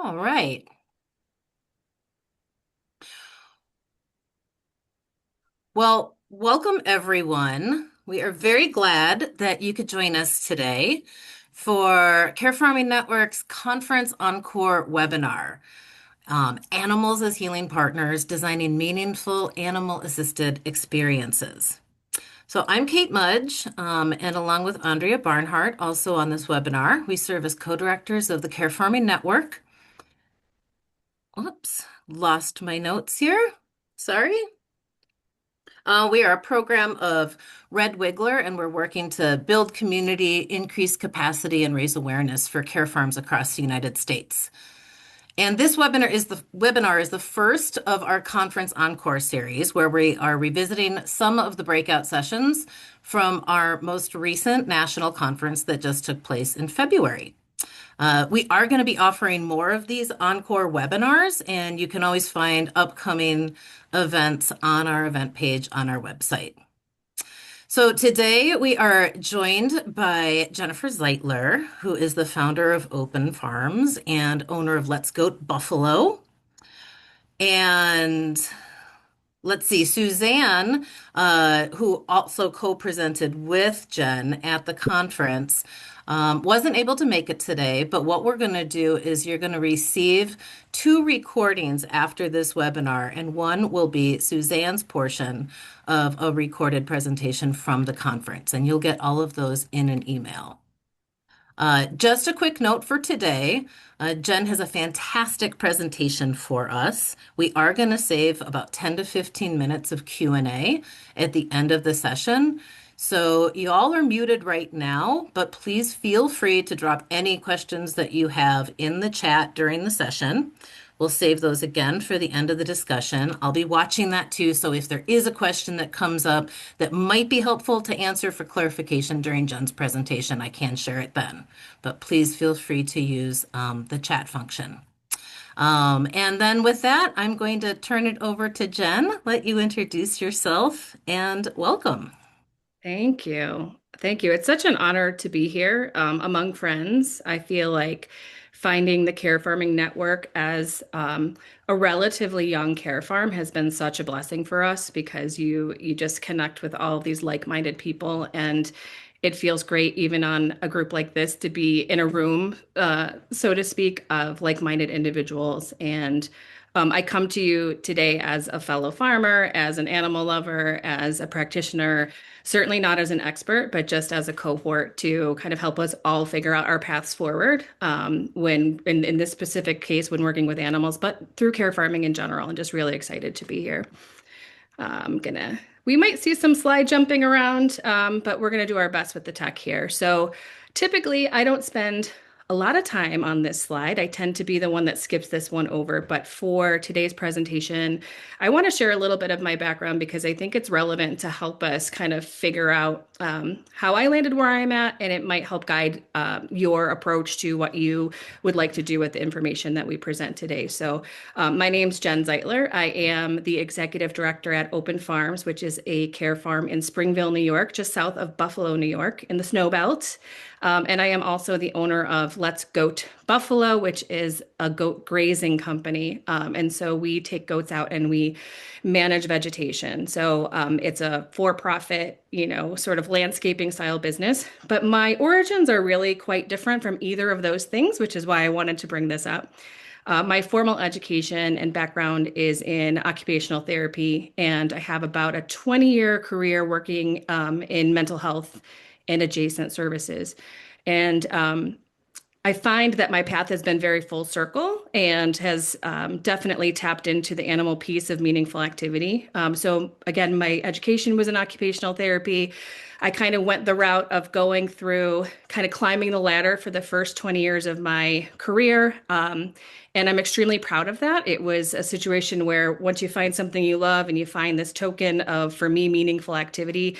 All right. Well, welcome everyone. We are very glad that you could join us today for Care Farming Network's Conference Encore webinar, Animals as Healing Partners, Designing Meaningful Animal-Assisted Experiences. So I'm Kate Mudge, and along with Andrea Barnhart, also on this webinar, we serve as co-directors of the Care Farming Network. Oops, lost my notes here. Sorry. We are a program of Red Wiggler, and we're working to build community, increase capacity, and raise awareness for care farms across the United States. And this webinar is the first of our conference encore series, where we are revisiting some of the breakout sessions from our most recent national conference that just took place in February. We are going to be offering more of these encore webinars, and you can always find upcoming events on our event page on our website. So today we are joined by Jennifer Zeitler, who is the founder of Open Farms and owner of Let's Goat Buffalo. And let's see, Suzanne, who also co-presented with Jen at the conference, wasn't able to make it today, but what we're going to do is you're going to receive two recordings after this webinar, and one will be Suzanne's portion of a recorded presentation from the conference, and you'll get all of those in an email. Just a quick note for today. Jen has a fantastic presentation for us. We are going to save about 10 to 15 minutes of Q&A at the end of the session. So you all are muted right now, but please feel free to drop any questions that you have in the chat during the session. We'll save those again for the end of the discussion. I'll be watching that too, so if there is a question that comes up that might be helpful to answer for clarification during Jen's presentation, I can share it then. But please feel free to use the chat function. And then with that, I'm going to turn it over to Jen, let you introduce yourself, and welcome. Thank you. Thank you. It's such an honor to be here among friends. I feel like finding the Care Farming Network as a relatively young care farm has been such a blessing for us because you just connect with all of these like-minded people, and it feels great even on a group like this to be in a room, so to speak, of like-minded individuals. And I come to you today as a fellow farmer, as an animal lover, as a practitioner, certainly not as an expert, but just as a cohort to kind of help us all figure out our paths forward when, in this specific case, when working with animals, but through care farming in general, and just really excited to be here. We might see some slide jumping around, but we're gonna do our best with the tech here. So typically I don't spend a lot of time on this slide. I tend to be the one that skips this one over, but for today's presentation, I want to share a little bit of my background because I think it's relevant to help us kind of figure out how I landed where I'm at, and it might help guide your approach to what you would like to do with the information that we present today. So my name's Jen Zeitler. I am the executive director at Open Farms, which is a care farm in Springville, New York, just south of Buffalo, New York, in the snow belt. And I am also the owner of Let's Goat Buffalo, which is a goat grazing company. And so we take goats out and we manage vegetation. So it's a for-profit, sort of landscaping style business. But my origins are really quite different from either of those things, which is why I wanted to bring this up. My formal education and background is in occupational therapy, and I have about a 20-year career working in mental health and adjacent services. And I find that my path has been very full circle and has definitely tapped into the animal piece of meaningful activity. So again, my education was in occupational therapy. I kind of went the route of going through kind of climbing the ladder for the first 20 years of my career. And I'm extremely proud of that. It was a situation where once you find something you love and you find this token of, for me, meaningful activity,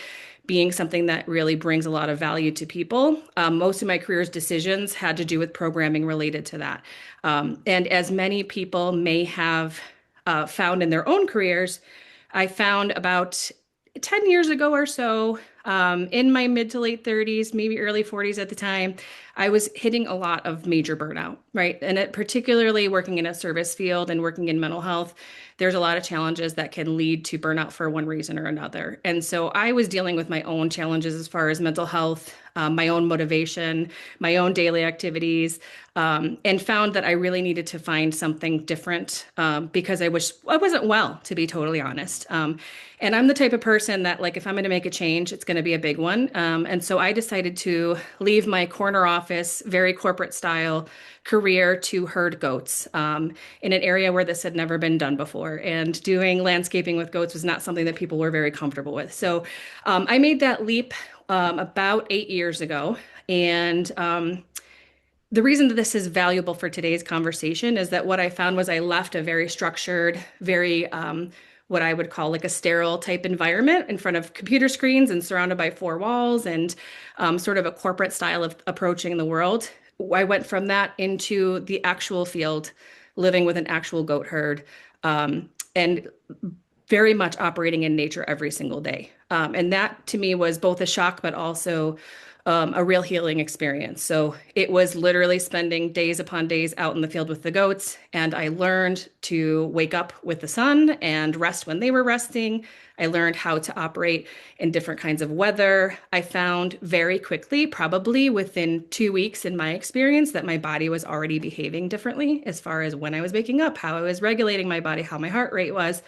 being something that really brings a lot of value to people. Most of my career's decisions had to do with programming related to that. And as many people may have found in their own careers, I found about 10 years ago or so, In my mid to late 30s, maybe early 40s at the time, I was hitting a lot of major burnout, right? And particularly working in a service field and working in mental health, there's a lot of challenges that can lead to burnout for one reason or another. And so I was dealing with my own challenges as far as mental health, my own motivation, my own daily activities, and found that I really needed to find something different because I wasn't well, to be totally honest. And I'm the type of person that, like, if I'm going to make a change, it's going to be a big one. And so I decided to leave my corner office, very corporate style career to herd goats in an area where this had never been done before. And doing landscaping with goats was not something that people were very comfortable with. So I made that leap about 8 years ago. And the reason that this is valuable for today's conversation is that what I found was I left a very structured, very what I would call like a sterile type environment in front of computer screens and surrounded by four walls and sort of a corporate style of approaching the world. I went from that into the actual field, living with an actual goat herd, and very much operating in nature every single day. And that to me was both a shock, but also a real healing experience. So it was literally spending days upon days out in the field with the goats. And I learned to wake up with the sun and rest when they were resting. I learned how to operate in different kinds of weather. I found very quickly, probably within 2 weeks in my experience, that my body was already behaving differently as far as when I was waking up, how I was regulating my body, how my heart rate was,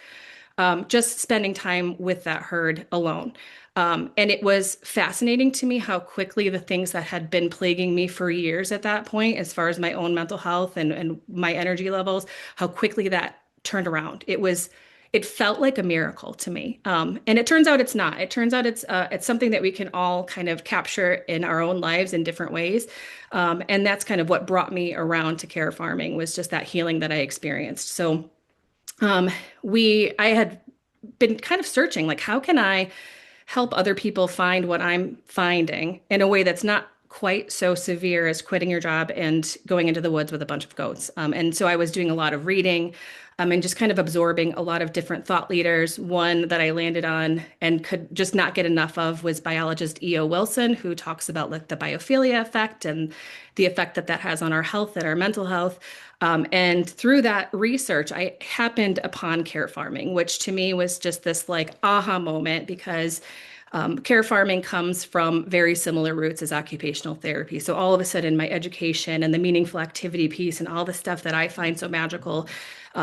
just spending time with that herd alone. And it was fascinating to me how quickly the things that had been plaguing me for years at that point, as far as my own mental health and my energy levels, how quickly that turned around. It felt like a miracle to me. And it turns out it's not. It turns out it's something that we can all kind of capture in our own lives in different ways. And that's kind of what brought me around to care farming, was just that healing that I experienced. So I had been kind of searching, like, how can I help other people find what I'm finding in a way that's not quite so severe as quitting your job and going into the woods with a bunch of goats. And so I was doing a lot of reading, and just kind of absorbing a lot of different thought leaders. One that I landed on and could just not get enough of was biologist E.O. Wilson, who talks about like the biophilia effect and the effect that that has on our health and our mental health. And through that research, I happened upon care farming, which to me was just this like aha moment, because care farming comes from very similar roots as occupational therapy. So all of a sudden, my education and the meaningful activity piece and all the stuff that I find so magical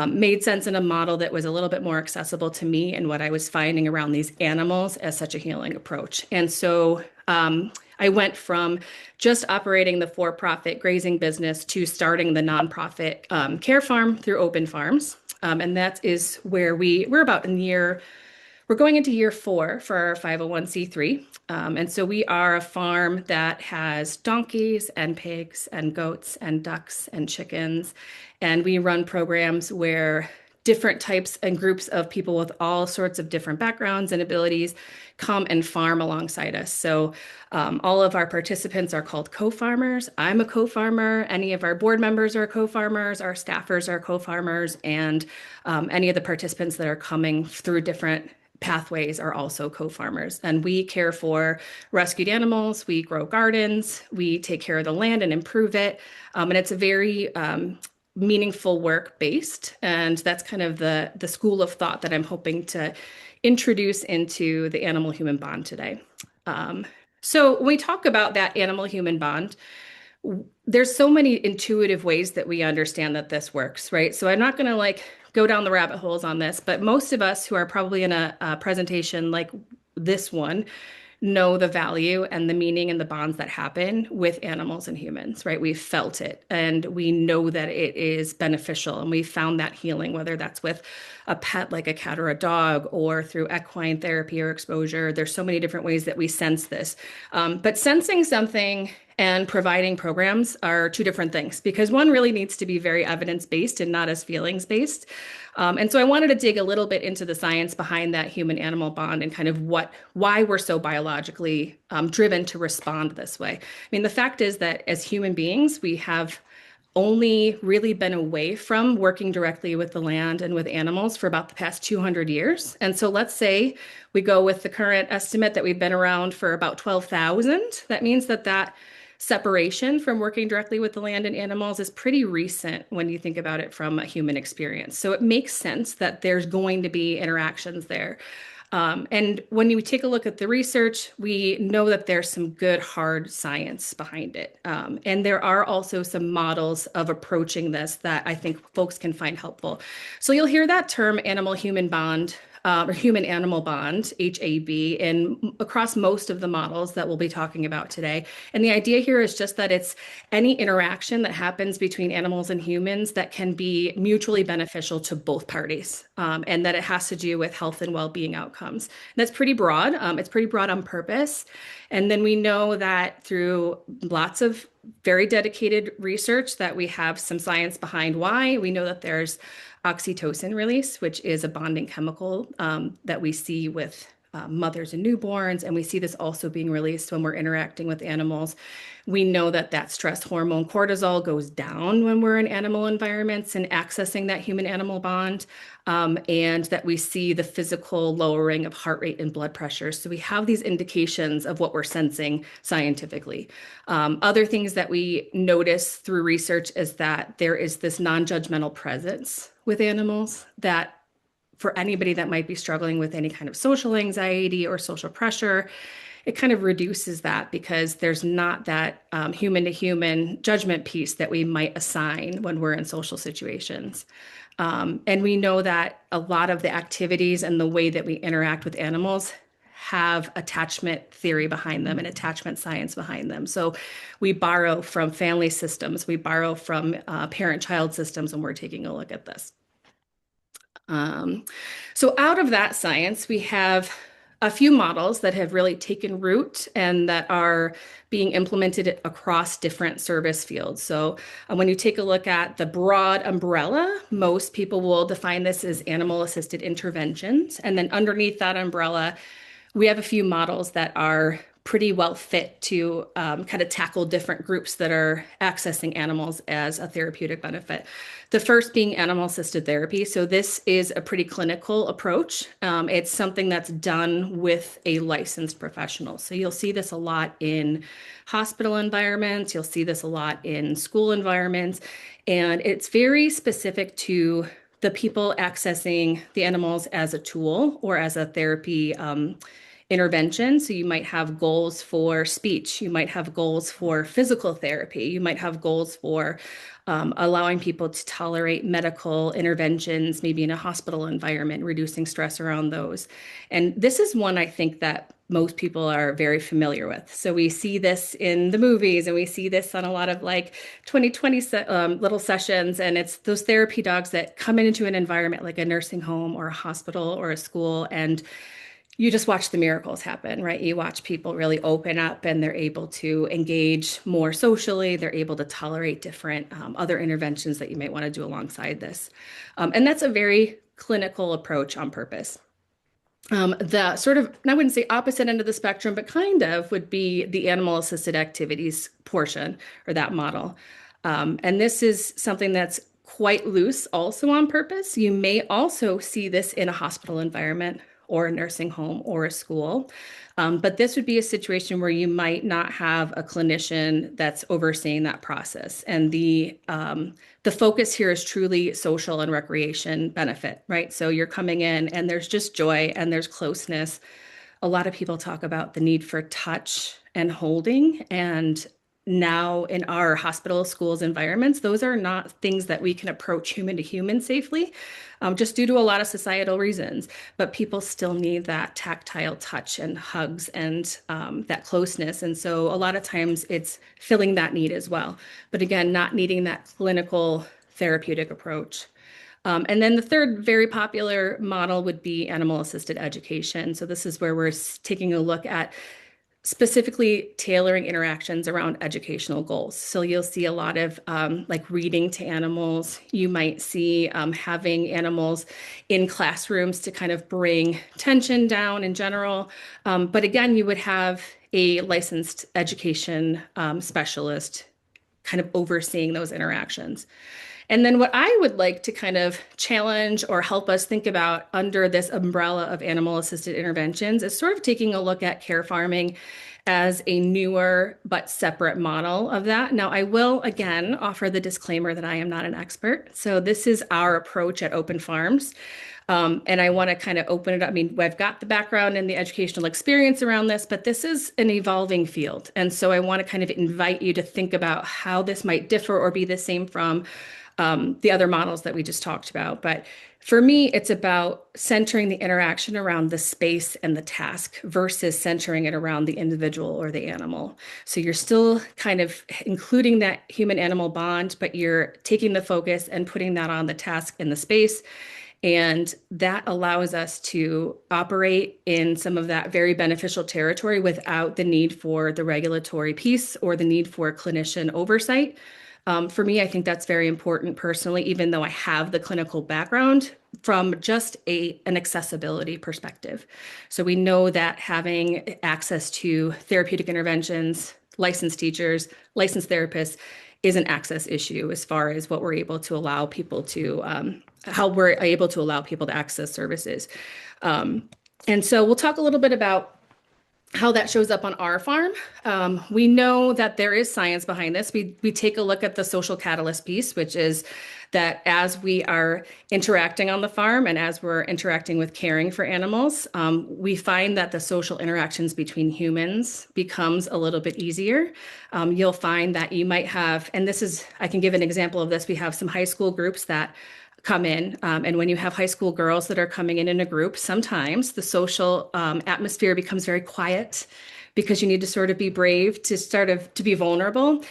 made sense in a model that was a little bit more accessible to me and what I was finding around these animals as such a healing approach. And so I went from just operating the for-profit grazing business to starting the nonprofit care farm through Open Farms. And that is where we're about in year we're going into year 4 for our 501(c)(3). And so we are a farm that has donkeys and pigs and goats and ducks and chickens. And we run programs where different types and groups of people with all sorts of different backgrounds and abilities come and farm alongside us. So all of our participants are called co-farmers. I'm a co-farmer. Any of our board members are co-farmers. Our staffers are co-farmers. And any of the participants that are coming through different pathways are also co-farmers. And we care for rescued animals, we grow gardens, we take care of the land and improve it. And it's a very meaningful work based. And that's kind of the school of thought that I'm hoping to introduce into the animal human bond today. So when we talk about that animal human bond, there's so many intuitive ways that we understand that this works, right? So I'm not going to like go down the rabbit holes on this, but most of us who are probably in a presentation like this one know the value and the meaning and the bonds that happen with animals and humans, right? We've felt it and we know that it is beneficial, and we found that healing, whether that's with a pet like a cat or a dog or through equine therapy or exposure. There's so many different ways that we sense this. But sensing something and providing programs are two different things, because one really needs to be very evidence-based and not as feelings-based. And so I wanted to dig a little bit into the science behind that human-animal bond and kind of why we're so biologically driven to respond this way. I mean, the fact is that as human beings, we have only really been away from working directly with the land and with animals for about the past 200 years. And so let's say we go with the current estimate that we've been around for about 12,000. That means that that separation from working directly with the land and animals is pretty recent when you think about it from a human experience. So it makes sense that there's going to be interactions there. And when you take a look at the research, we know that there's some good hard science behind it. And there are also some models of approaching this that I think folks can find helpful. So you'll hear that term animal human bond. Or human animal bond, HAB, in across most of the models that we'll be talking about today. And the idea here is just that it's any interaction that happens between animals and humans that can be mutually beneficial to both parties, and that it has to do with health and well-being outcomes. And that's pretty broad. It's pretty broad on purpose. And then we know that through lots of very dedicated research that we have some science behind why. We know that there's oxytocin release, which is a bonding chemical that we see with mothers and newborns, and we see this also being released when we're interacting with animals. We know that that stress hormone cortisol goes down when we're in animal environments and accessing that human-animal bond, and that we see the physical lowering of heart rate and blood pressure. So we have these indications of what we're sensing scientifically. Other things that we notice through research is that there is this non-judgmental presence with animals that for anybody that might be struggling with any kind of social anxiety or social pressure, it kind of reduces that because there's not that human to human judgment piece that we might assign when we're in social situations. And we know that a lot of the activities and the way that we interact with animals have attachment theory behind them and attachment science behind them. So we borrow from family systems, we borrow from parent-child systems when we're taking a look at this. Um, so out of that science, we have a few models that have really taken root and that are being implemented across different service fields. So when you take a look at the broad umbrella, most people will define this as animal-assisted interventions. And then underneath that umbrella, we have a few models that are pretty well fit to kind of tackle different groups that are accessing animals as a therapeutic benefit. The first being animal assisted therapy. So this is a pretty clinical approach. It's something that's done with a licensed professional. So you'll see this a lot in hospital environments. You'll see this a lot in school environments. And it's very specific to the people accessing the animals as a tool or as a therapy intervention. So you might have goals for speech, you might have goals for physical therapy, you might have goals for allowing people to tolerate medical interventions, maybe in a hospital environment, reducing stress around those. And this is one I think that most people are very familiar with. So we see this in the movies and we see this on a lot of like 2020 little sessions. And it's those therapy dogs that come into an environment like a nursing home or a hospital or a school, and you just watch the miracles happen, right? You watch people really open up and they're able to engage more socially. They're able to tolerate different other interventions that you might want to do alongside this. And that's a very clinical approach on purpose. The sort of, I wouldn't say opposite end of the spectrum, but kind of would be the animal assisted activities portion or that model. And this is something that's quite loose also on purpose. You may also see this in a hospital environment or a nursing home or a school. But this would be a situation where you might not have a clinician that's overseeing that process. And the focus here is truly social and recreation benefit, right? So you're coming in and there's just joy and there's closeness. A lot of people talk about the need for touch and holding. And now in our hospital, schools, environments, those are not things that we can approach human to human safely, just due to a lot of societal reasons. But people still need that tactile touch and hugs and that closeness. And so a lot of times it's filling that need as well. But again, not needing that clinical therapeutic approach. And then the third very popular model would be animal assisted education. So this is where we're taking a look at specifically tailoring interactions around educational goals. So you'll see a lot of like reading to animals. You might see having animals in classrooms to kind of bring tension down in general. But again, you would have a licensed education specialist kind of overseeing those interactions. And then what I would like to kind of challenge or help us think about under this umbrella of animal assisted interventions is sort of taking a look at care farming as a newer but separate model of that. Now, I will again offer the disclaimer that I am not an expert. So this is our approach at Open Farms. And I want to kind of open it up. I mean, I've got the background and the educational experience around this, but this is an evolving field. And so I want to kind of invite you to think about how this might differ or be the same from the other models that we just talked about. But for me, it's about centering the interaction around the space and the task versus centering it around the individual or the animal. So you're still kind of including that human animal bond, but you're taking the focus and putting that on the task and the space. And that allows us to operate in some of that very beneficial territory without the need for the regulatory piece or the need for clinician oversight. For me, I think that's very important personally, even though I have the clinical background from just an accessibility perspective. So we know that having access to therapeutic interventions, licensed teachers, licensed therapists is an access issue as far as what we're able to allow people to, how we're able to allow people to access services. And so we'll talk a little bit about how that shows up on our farm. We know that there is science behind this. We take a look at the social catalyst piece, which is that as we are interacting on the farm and as we're interacting with caring for animals, we find that the social interactions between humans becomes a little bit easier. You'll find that you might have, and this is, I can give an example of this. We have some high school groups that come in. And when you have high school girls that are coming in a group, sometimes the social atmosphere becomes very quiet because you need to sort of be brave to to be vulnerable.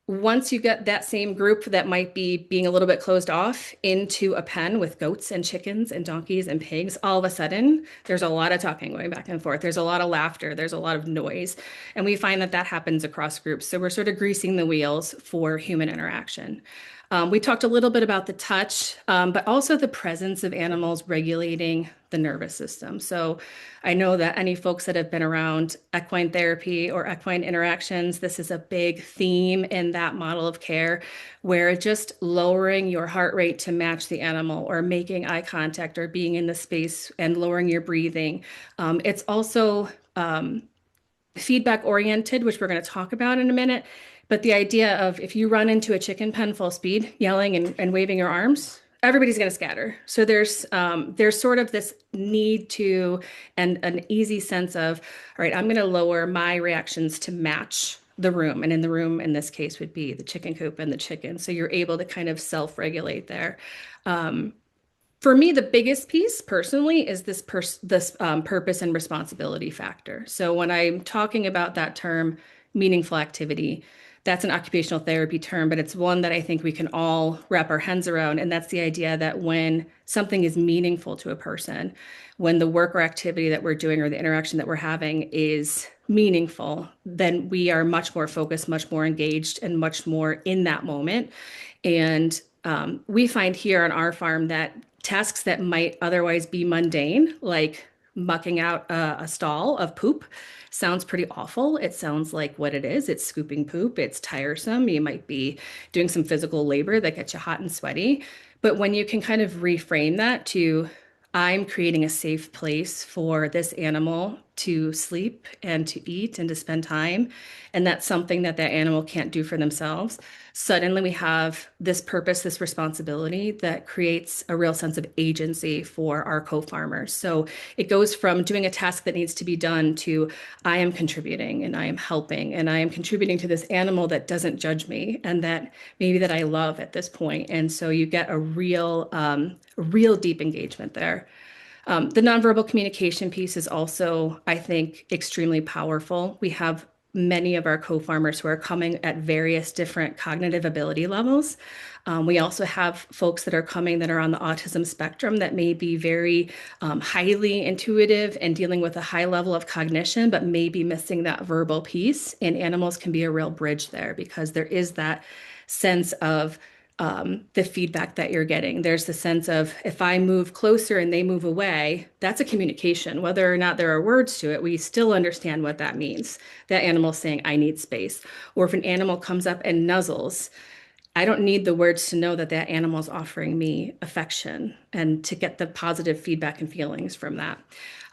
Once you get that same group that might be being a little bit closed off into a pen with goats and chickens and donkeys and pigs, all of a sudden there's a lot of talking going back and forth. There's a lot of laughter. There's a lot of noise. And we find that that happens across groups. So we're sort of greasing the wheels for human interaction. We talked a little bit about the touch, but also the presence of animals regulating the nervous system. So I know that any folks that have been around equine therapy or equine interactions, this is a big theme in that model of care where just lowering your heart rate to match the animal or making eye contact or being in the space and lowering your breathing. It's also feedback oriented, which we're going to talk about in a minute. But the idea of if you run into a chicken pen full speed, yelling and waving your arms, everybody's going to scatter. So there's sort of this need to and an easy sense of, all right, I'm going to lower my reactions to match the room. And in the room, in this case, would be the chicken coop and the chicken. So you're able to kind of self-regulate there. For me, the biggest piece personally is this purpose and responsibility factor. So when I'm talking about that term, meaningful activity, that's an occupational therapy term, but it's one that I think we can all wrap our heads around. And that's the idea that when something is meaningful to a person, when the work or activity that we're doing or the interaction that we're having is meaningful, then we are much more focused, much more engaged, and much more in that moment. And we find here on our farm that tasks that might otherwise be mundane, like mucking out a stall of poop, sounds pretty awful. It sounds like what it is. It's scooping poop. It's tiresome. You might be doing some physical labor that gets you hot and sweaty. But when you can kind of reframe that to, I'm creating a safe place for this animal to sleep and to eat and to spend time, and that's something that that animal can't do for themselves. Suddenly we have this purpose, this responsibility that creates a real sense of agency for our co-farmers. So it goes from doing a task that needs to be done to I am contributing and I am helping and I am contributing to this animal that doesn't judge me and that maybe that I love at this point. And so you get a real deep engagement there. The nonverbal communication piece is also, I think, extremely powerful. We have many of our co-farmers who are coming at various different cognitive ability levels. We also have folks that are coming that are on the autism spectrum that may be very highly intuitive and dealing with a high level of cognition, but maybe missing that verbal piece. And animals can be a real bridge there because there is that sense of the feedback that you're getting. There's the sense of if I move closer and they move away, that's a communication. Whether or not there are words to it, we still understand what that means. That animal's saying, I need space. Or if an animal comes up and nuzzles, I don't need the words to know that that animal's offering me affection and to get the positive feedback and feelings from that.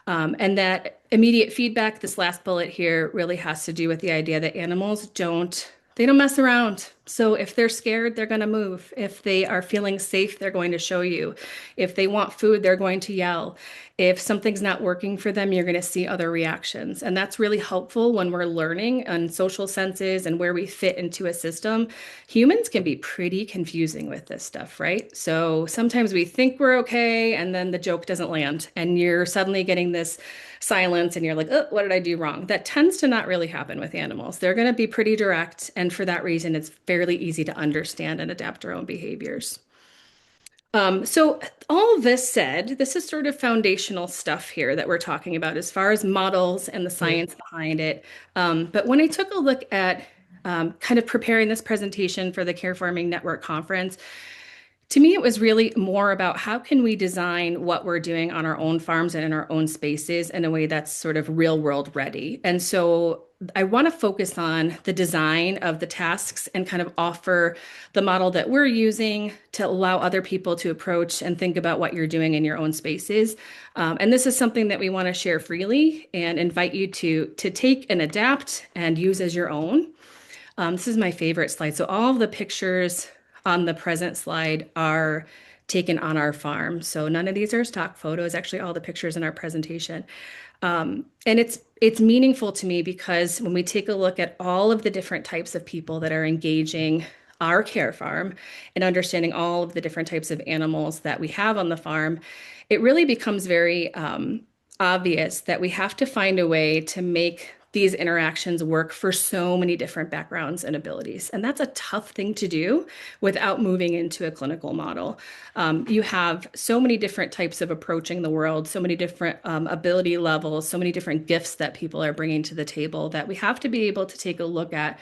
And that immediate feedback, this last bullet here, really has to do with the idea that animals they don't mess around. So if they're scared, they're going to move. If they are feeling safe, they're going to show you. If they want food, they're going to yell. If something's not working for them, you're going to see other reactions. And that's really helpful when we're learning on social senses and where we fit into a system. Humans can be pretty confusing with this stuff, right? So sometimes we think we're okay, and then the joke doesn't land, and you're suddenly getting this silence, and you're like, oh, what did I do wrong? That tends to not really happen with animals. They're going to be pretty direct, and for that reason, it's fairly easy to understand and adapt our own behaviors. So all of this said, this is sort of foundational stuff here that we're talking about as far as models and the science behind it. But when I took a look at kind of preparing this presentation for the Care Farming Network conference, to me, it was really more about how can we design what we're doing on our own farms and in our own spaces in a way that's sort of real world ready. And so I want to focus on the design of the tasks and kind of offer the model that we're using to allow other people to approach and think about what you're doing in your own spaces. And this is something that we want to share freely and invite you to take and adapt and use as your own. This is my favorite slide. So all of the pictures on the present slide are taken on our farm. So none of these are stock photos, actually all the pictures in our presentation. And it's meaningful to me because when we take a look at all of the different types of people that are engaging our care farm and understanding all of the different types of animals that we have on the farm, it really becomes very obvious that we have to find a way to make these interactions work for so many different backgrounds and abilities. And that's a tough thing to do without moving into a clinical model. You have so many different types of approaching the world, so many different ability levels, so many different gifts that people are bringing to the table that we have to be able to take a look at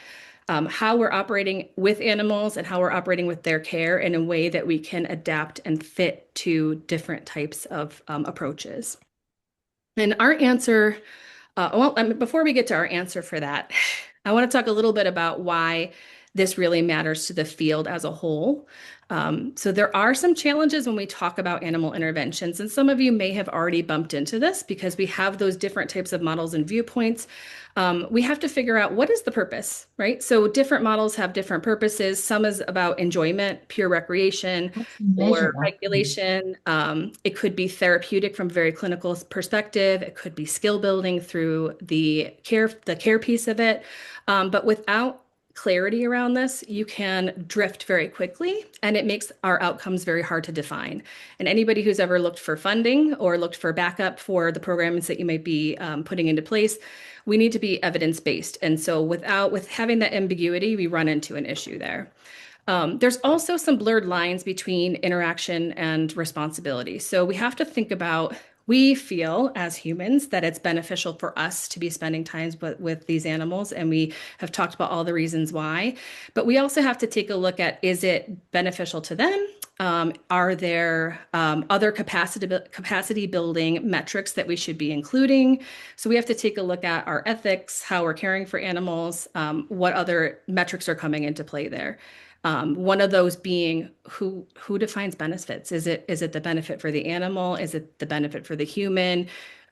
how we're operating with animals and how we're operating with their care in a way that we can adapt and fit to different types of approaches. And our answer before we get to our answer for that, I want to talk a little bit about why this really matters to the field as a whole. So there are some challenges when we talk about animal interventions, and some of you may have already bumped into this because we have those different types of models and viewpoints. We have to figure out what is the purpose, right? So different models have different purposes. Some is about enjoyment, pure recreation, Measure or that. regulation. It could be therapeutic from a very clinical perspective. It could be skill building through the care piece of it. But without clarity around this, you can drift very quickly, and it makes our outcomes very hard to define. And anybody who's ever looked for funding or looked for backup for the programs that you might be putting into place, we need to be evidence-based. And so with having that ambiguity, we run into an issue there. There's also some blurred lines between interaction and responsibility. So we have to think about, we feel as humans that it's beneficial for us to be spending time with these animals, and we have talked about all the reasons why. But we also have to take a look at, is it beneficial to them? Are there other capacity building metrics that we should be including? So we have to take a look at our ethics, how we're caring for animals, what other metrics are coming into play there. One of those being who defines benefits? Is it the benefit for the animal? Is it the benefit for the human?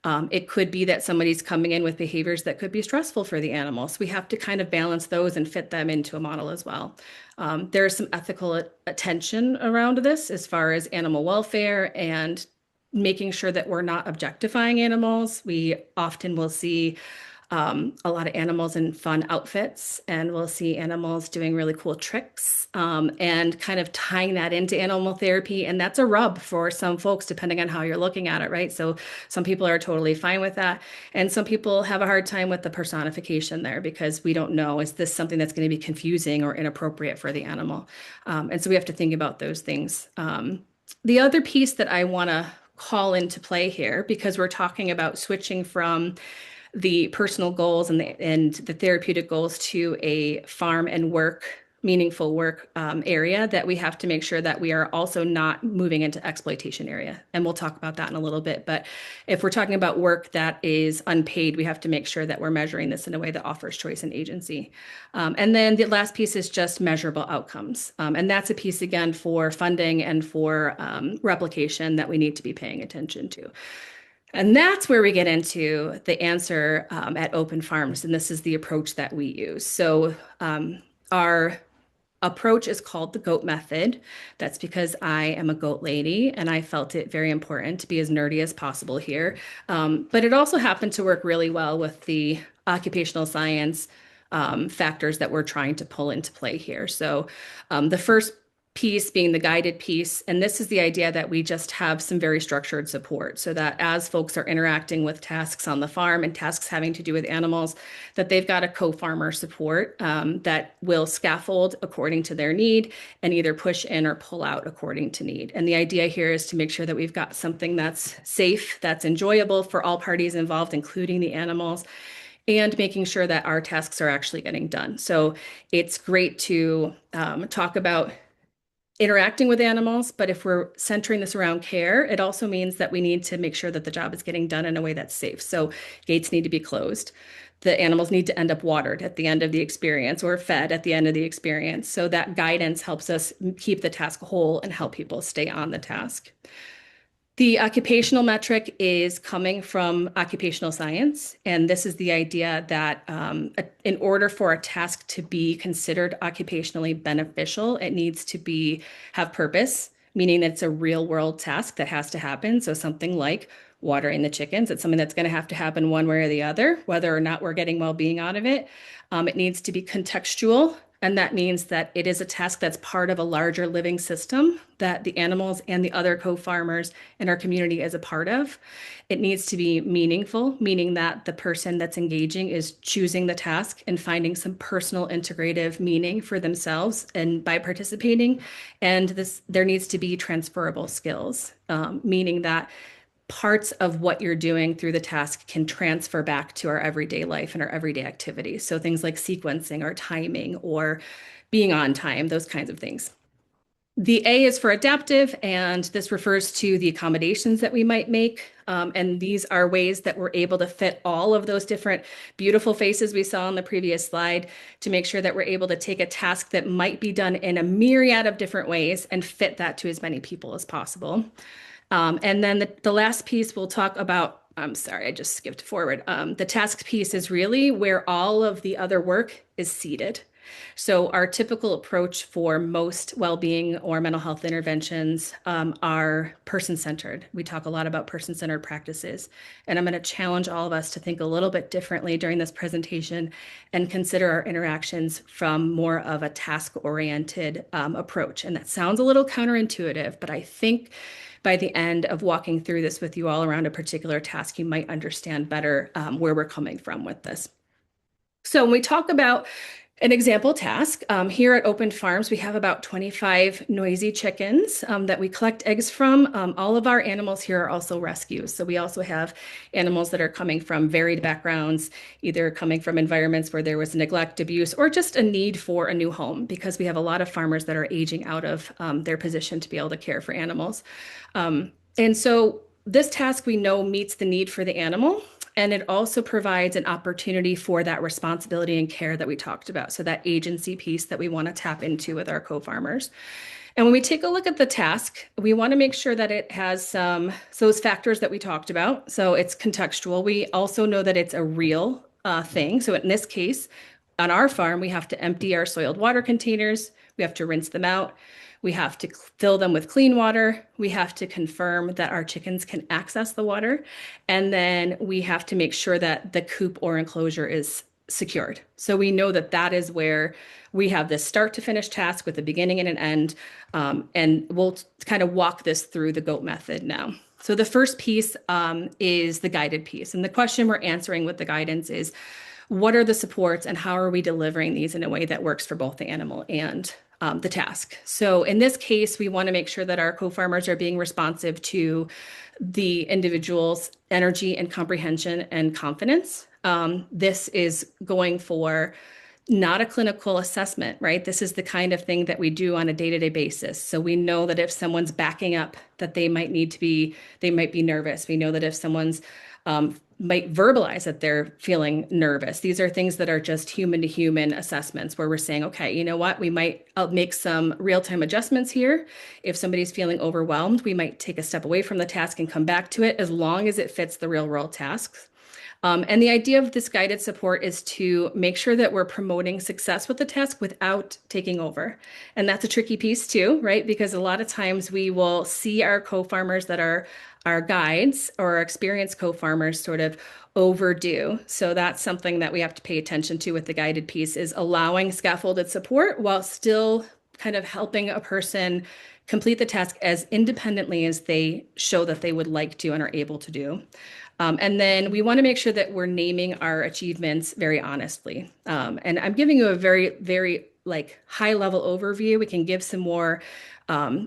It could be that somebody's coming in with behaviors that could be stressful for the animal. So we have to kind of balance those and fit them into a model as well. There is some ethical attention around this as far as animal welfare and making sure that we're not objectifying animals. We often will see a lot of animals in fun outfits, and we'll see animals doing really cool tricks and kind of tying that into animal therapy. And that's a rub for some folks, depending on how you're looking at it, right? So some people are totally fine with that. And some people have a hard time with the personification there because we don't know, is this something that's going to be confusing or inappropriate for the animal? And so we have to think about those things. The other piece that I want to call into play here, because we're talking about switching from the personal goals and the therapeutic goals to a farm and work meaningful work area, that we have to make sure that we are also not moving into exploitation area. And we'll talk about that in a little bit. But if we're talking about work that is unpaid, we have to make sure that we're measuring this in a way that offers choice and agency. And then the last piece is just measurable outcomes. And that's a piece, again, for funding and for replication that we need to be paying attention to. And that's where we get into the answer at Open Farms. And this is the approach that we use. So our approach is called the goat method. That's because I am a goat lady and I felt it very important to be as nerdy as possible here. But it also happened to work really well with the occupational science factors that we're trying to pull into play here. So the first piece being the guided piece. And this is the idea that we just have some very structured support so that as folks are interacting with tasks on the farm and tasks having to do with animals, that they've got a co-farmer support that will scaffold according to their need and either push in or pull out according to need. And the idea here is to make sure that we've got something that's safe, that's enjoyable for all parties involved, including the animals, and making sure that our tasks are actually getting done. So it's great to talk about interacting with animals, but if we're centering this around care, it also means that we need to make sure that the job is getting done in a way that's safe. So gates need to be closed. The animals need to end up watered at the end of the experience or fed at the end of the experience. So that guidance helps us keep the task whole and help people stay on the task. The occupational metric is coming from occupational science, and this is the idea that in order for a task to be considered occupationally beneficial, it needs to have purpose, meaning it's a real world task that has to happen. So something like watering the chickens, it's something that's going to happen one way or the other, whether or not we're getting well-being out of it. It needs to be contextual. And that means that it is a task that's part of a larger living system that the animals and the other co-farmers in our community is a part of. It needs to be meaningful, meaning that the person that's engaging is choosing the task and finding some personal integrative meaning for themselves and by participating. And there needs to be transferable skills, meaning that parts of what you're doing through the task can transfer back to our everyday life and our everyday activities. So things like sequencing or timing or being on time, those kinds of things. The A is for adaptive, and this refers to the accommodations that we might make. And these are ways that we're able to fit all of those different beautiful faces we saw on the previous slide to make sure that we're able to take a task that might be done in a myriad of different ways and fit that to as many people as possible. And then the last piece we'll talk about, I'm sorry, I just skipped forward. The task piece is really where all of the other work is seated. So our typical approach for most well-being or mental health interventions are person-centered. We talk a lot about person-centered practices, and I'm going to challenge all of us to think a little bit differently during this presentation and consider our interactions from more of a task-oriented approach. And that sounds a little counterintuitive, but I think by the end of walking through this with you all around a particular task, you might understand better where we're coming from with this. So when we talk about an example task, here at Open Farms, we have about 25 noisy chickens that we collect eggs from. All of our animals here are also rescues. So we also have animals that are coming from varied backgrounds, either coming from environments where there was neglect, abuse, or just a need for a new home, because we have a lot of farmers that are aging out of their position to be able to care for animals. And so this task we know meets the need for the animal. And it also provides an opportunity for that responsibility and care that we talked about. So that agency piece that we want to tap into with our co-farmers. And when we take a look at the task, we want to make sure that it has those factors that we talked about. So it's contextual. We also know that it's a real thing. So in this case, on our farm, we have to empty our soiled water containers. We have to rinse them out. We have to fill them with clean water. We have to confirm that our chickens can access the water. And then we have to make sure that the coop or enclosure is secured. So we know that that is where we have this start to finish task with a beginning and an end. And we'll kind of walk this through the GOAT method now. So the first piece is the guided piece. And the question we're answering with the guidance is, what are the supports and how are we delivering these in a way that works for both the animal and the task? So in this case, we want to make sure that our co-farmers are being responsive to the individual's energy and comprehension and confidence. This is going for not a clinical assessment, right? This is the kind of thing that we do on a day-to-day basis. So we know that if someone's backing up, that they might be nervous. We know that if someone's might verbalize that they're feeling nervous. These are things that are just human to human assessments where we're saying, okay, you know what? We might make some real-time adjustments here. If somebody's feeling overwhelmed, we might take a step away from the task and come back to it as long as it fits the real world tasks. And the idea of this guided support is to make sure that we're promoting success with the task without taking over. And that's a tricky piece too, right? Because a lot of times we will see our co-farmers that are our guides or our experienced co-farmers sort of overdo. So that's something that we have to pay attention to with the guided piece is allowing scaffolded support while still kind of helping a person complete the task as independently as they show that they would like to and are able to do. And then we want to make sure that we're naming our achievements very honestly. And I'm giving you a very, very like high level overview. We can give some more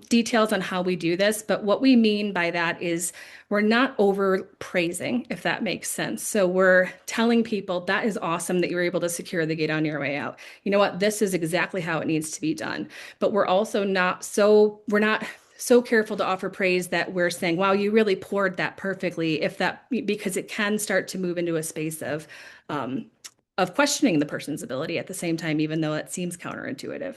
details on how we do this, but what we mean by that is we're not over praising, if that makes sense. So we're telling people that is awesome that you were able to secure the gate on your way out. You know what? This is exactly how it needs to be done. But we're not so careful to offer praise that we're saying, wow, you really poured that perfectly, if that, because it can start to move into a space of questioning the person's ability at the same time, even though it seems counterintuitive.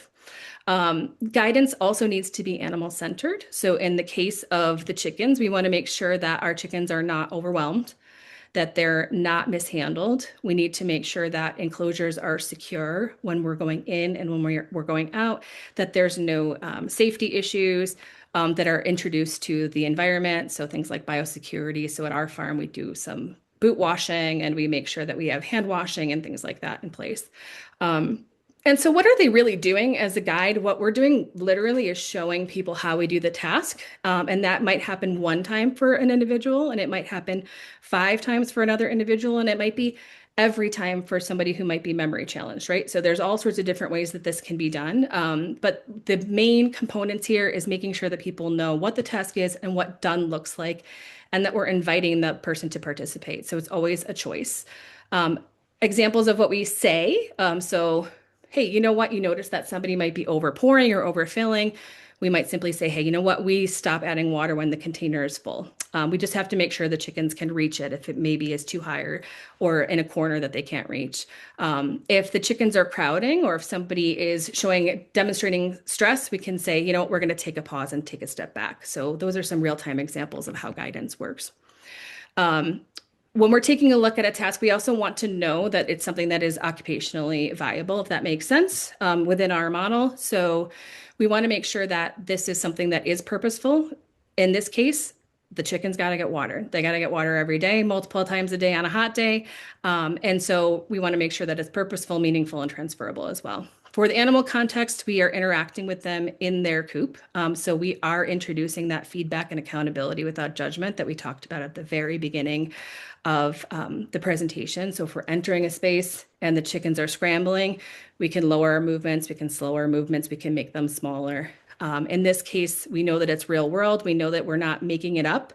Guidance also needs to be animal centered. So in the case of the chickens, we want to make sure that our chickens are not overwhelmed, that they're not mishandled. We need to make sure that enclosures are secure when we're going in and when we're going out, that there's no safety issues that are introduced to the environment. So things like biosecurity. So at our farm, we do some boot washing and we make sure that we have hand washing and things like that in place. And so, what are they really doing as a guide? What we're doing literally is showing people how we do the task. And that might happen one time for an individual, and it might happen 5 times for another individual, and it might be every time for somebody who might be memory challenged, right? So, there's all sorts of different ways that this can be done. But the main components here is making sure that people know what the task is and what done looks like, and that we're inviting the person to participate. So, it's always a choice. Examples of what we say. So, hey, you know what? You notice that somebody might be overpouring or overfilling. We might simply say, hey, you know what? We stop adding water when the container is full. We just have to make sure the chickens can reach it if it maybe is too high or in a corner that they can't reach. If the chickens are crowding or if somebody is demonstrating stress, we can say, you know what? We're going to take a pause and take a step back. So those are some real-time examples of how guidance works. When we're taking a look at a task, we also want to know that it's something that is occupationally viable, if that makes sense, within our model. So we want to make sure that this is something that is purposeful. In this case, the chickens got to get watered. They got to get water every day, multiple times a day on a hot day. And so we want to make sure that it's purposeful, meaningful, and transferable as well. For the animal context, we are interacting with them in their coop. So we are introducing that feedback and accountability without judgment that we talked about at the very beginning of the presentation. So if we're entering a space and the chickens are scrambling, we can lower our movements, we can slow our movements, we can make them smaller. In this case, we know that it's real world. We know that we're not making it up.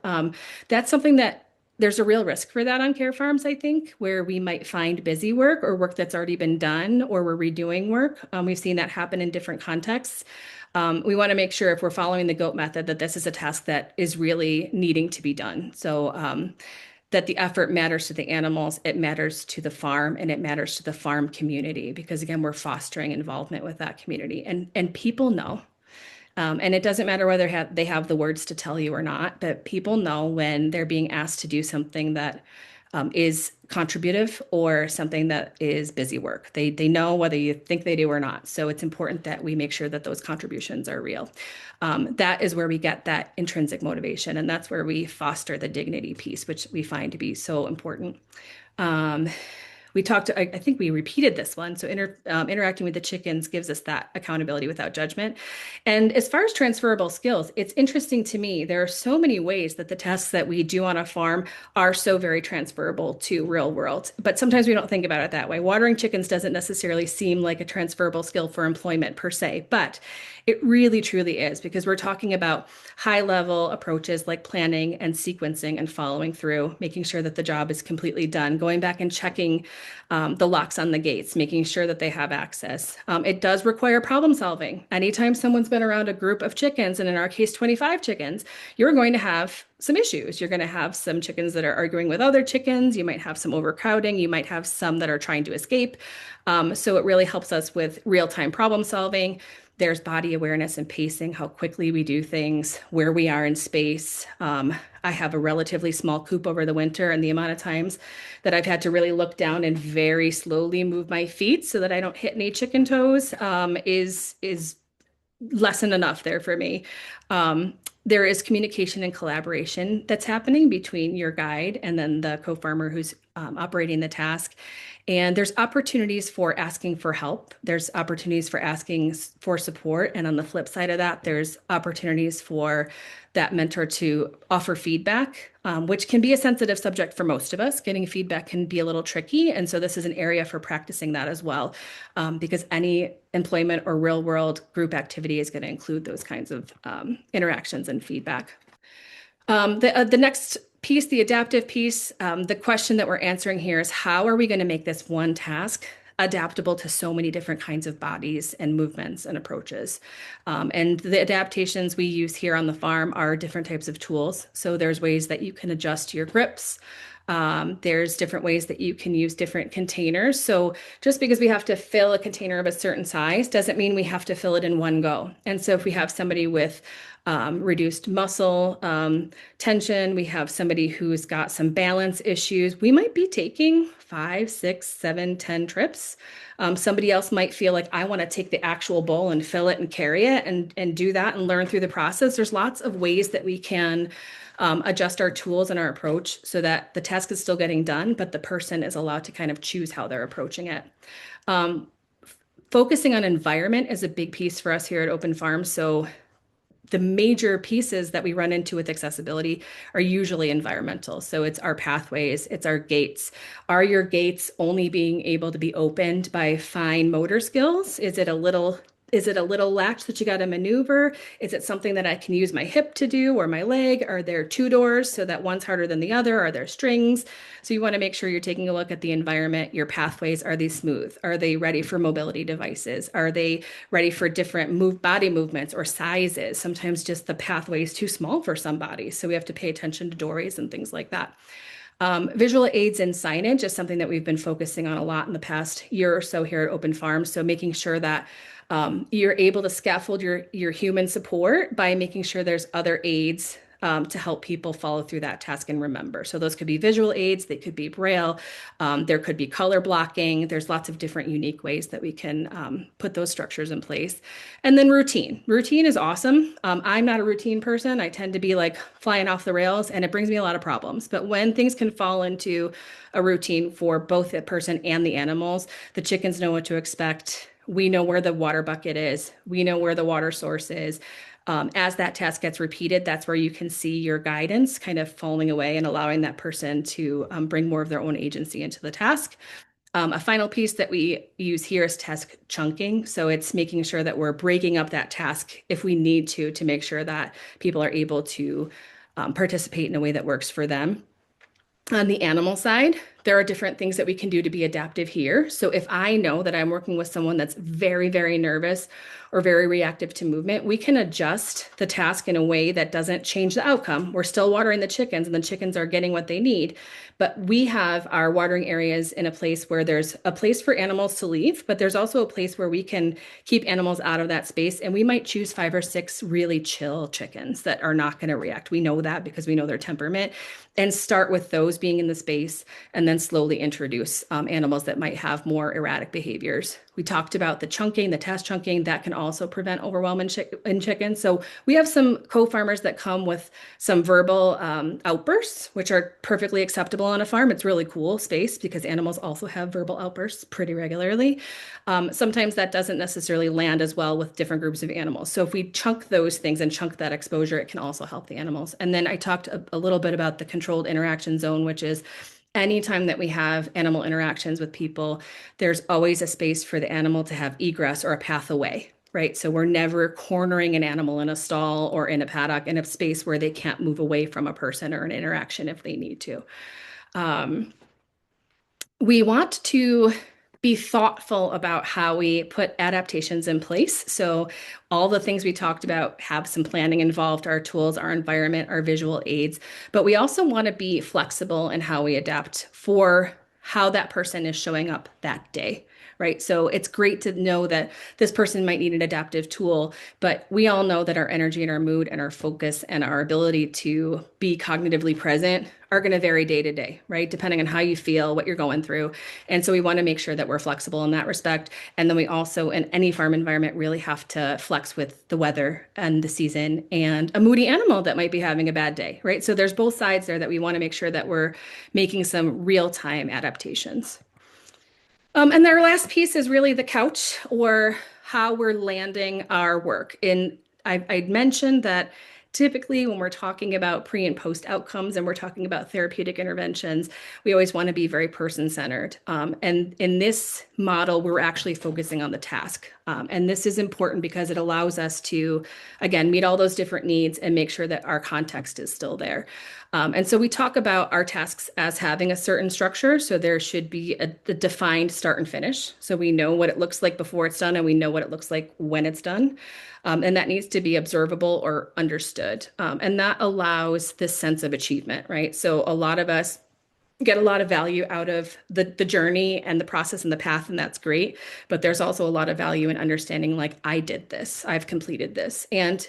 That's something that there's a real risk for that on care farms, I think, where we might find busy work or work that's already been done or we're redoing work. We've seen that happen in different contexts. We want to make sure if we're following the GOAT method that this is a task that is really needing to be done. So that the effort matters to the animals, it matters to the farm, and it matters to the farm community because again, we're fostering involvement with that community and people know. And it doesn't matter whether they have the words to tell you or not, but people know when they're being asked to do something that is contributive or something that is busy work. They know whether you think they do or not. So it's important that we make sure that those contributions are real. That is where we get that intrinsic motivation, and that's where we foster the dignity piece, which we find to be so important. We talked, I think we repeated this one. So interacting with the chickens gives us that accountability without judgment. And as far as transferable skills, it's interesting to me. There are so many ways that the tasks that we do on a farm are so very transferable to real world. But sometimes we don't think about it that way. Watering chickens doesn't necessarily seem like a transferable skill for employment per se, but it really truly is because we're talking about high level approaches like planning and sequencing and following through, making sure that the job is completely done, going back and checking the locks on the gates, making sure that they have access. It does require problem solving. Anytime someone's been around a group of chickens, and in our case, 25 chickens, you're going to have some issues. You're going to have some chickens that are arguing with other chickens. You might have some overcrowding. You might have some that are trying to escape. So it really helps us with real-time problem solving. There's body awareness and pacing, how quickly we do things, where we are in space. I have a relatively small coop over the winter, and the amount of times that I've had to really look down and very slowly move my feet so that I don't hit any chicken toes is lesson enough there for me. Um, there is communication and collaboration that's happening between your guide and then the co-farmer who's operating the task. And there's opportunities for asking for help. There's opportunities for asking for support. And on the flip side of that, there's opportunities for that mentor to offer feedback, which can be a sensitive subject for most of us. Getting feedback can be a little tricky. And so this is an area for practicing that as well, because any employment or real world group activity is going to include those kinds of interactions and feedback. The next piece, the adaptive piece, the question that we're answering here is how are we going to make this one task adaptable to so many different kinds of bodies and movements and approaches? And the adaptations we use here on the farm are different types of tools. So there's ways that you can adjust your grips. There's different ways that you can use different containers. So just because we have to fill a container of a certain size doesn't mean we have to fill it in one go. And so if we have somebody with reduced muscle tension, we have somebody who's got some balance issues, we might be taking 5, 6, 7, 10 trips. Somebody else might feel like I want to take the actual bowl and fill it and carry it and do that and learn through the process. There's lots of ways that we can adjust our tools and our approach so that the task is still getting done, but the person is allowed to kind of choose how they're approaching it. Focusing on environment is a big piece for us here at Open Farms. So the major pieces that we run into with accessibility are usually environmental. So it's our pathways, it's our gates. Are your gates only being able to be opened by fine motor skills? Is it a little latch that you got to maneuver? Is it something that I can use my hip to do or my leg? Are there two doors so that one's harder than the other? Are there strings? So you want to make sure you're taking a look at the environment. Your pathways, are they smooth? Are they ready for mobility devices? Are they ready for different body movements or sizes? Sometimes just the pathway is too small for somebody. So we have to pay attention to doorways and things like that. Visual aids and signage is something that we've been focusing on a lot in the past year or so here at Open Farms. So making sure that you're able to scaffold your human support by making sure there's other aids to help people follow through that task and remember. So those could be visual aids, they could be braille, there could be color blocking. There's lots of different unique ways that we can put those structures in place. And then routine. Routine is awesome. I'm not a routine person. I tend to be like flying off the rails and it brings me a lot of problems. But when things can fall into a routine for both the person and the animals, the chickens know what to expect. We know where the water bucket is. We know where the water source is. As that task gets repeated, that's where you can see your guidance kind of falling away and allowing that person to bring more of their own agency into the task. A final piece that we use here is task chunking. So it's making sure that we're breaking up that task if we need to make sure that people are able to participate in a way that works for them. On the animal side, there are different things that we can do to be adaptive here. So if I know that I'm working with someone that's very, very nervous or very reactive to movement, we can adjust the task in a way that doesn't change the outcome. We're still watering the chickens and the chickens are getting what they need. But we have our watering areas in a place where there's a place for animals to leave, but there's also a place where we can keep animals out of that space. And we might choose 5 or 6 really chill chickens that are not going to react. We know that because we know their temperament, and start with those being in the space and then slowly introduce animals that might have more erratic behaviors. We talked about the chunking, the task chunking, that can also prevent overwhelm in chickens. So we have some co-farmers that come with some verbal outbursts, which are perfectly acceptable on a farm. It's really cool space because animals also have verbal outbursts pretty regularly. Sometimes that doesn't necessarily land as well with different groups of animals. So if we chunk those things and chunk that exposure, it can also help the animals. And then I talked a little bit about the controlled interaction zone, which is anytime that we have animal interactions with people, there's always a space for the animal to have egress or a path away, right? So we're never cornering an animal in a stall or in a paddock in a space where they can't move away from a person or an interaction if they need to. We want to be thoughtful about how we put adaptations in place. So, all the things we talked about have some planning involved, our tools, our environment, our visual aids, but we also want to be flexible in how we adapt for how that person is showing up that day. Right. So it's great to know that this person might need an adaptive tool, but we all know that our energy and our mood and our focus and our ability to be cognitively present are going to vary day to day, right? Depending on how you feel, what you're going through. And so we want to make sure that we're flexible in that respect. And then we also, in any farm environment, really have to flex with the weather and the season and a moody animal that might be having a bad day, right? So there's both sides there that we want to make sure that we're making some real time adaptations. And their last piece is really the couch or how we're landing our work. And I mentioned that typically when we're talking about pre and post outcomes and we're talking about therapeutic interventions, we always want to be very person centered. And in this model, we're actually focusing on the task. And this is important because it allows us to, again, meet all those different needs and make sure that our context is still there. And so we talk about our tasks as having a certain structure. So there should be a defined start and finish. So we know what it looks like before it's done and we know what it looks like when it's done. And that needs to be observable or understood. And that allows this sense of achievement, right? So a lot of us get a lot of value out of the journey and the process and the path, and that's great. But there's also a lot of value in understanding, like, I did this, I've completed this, and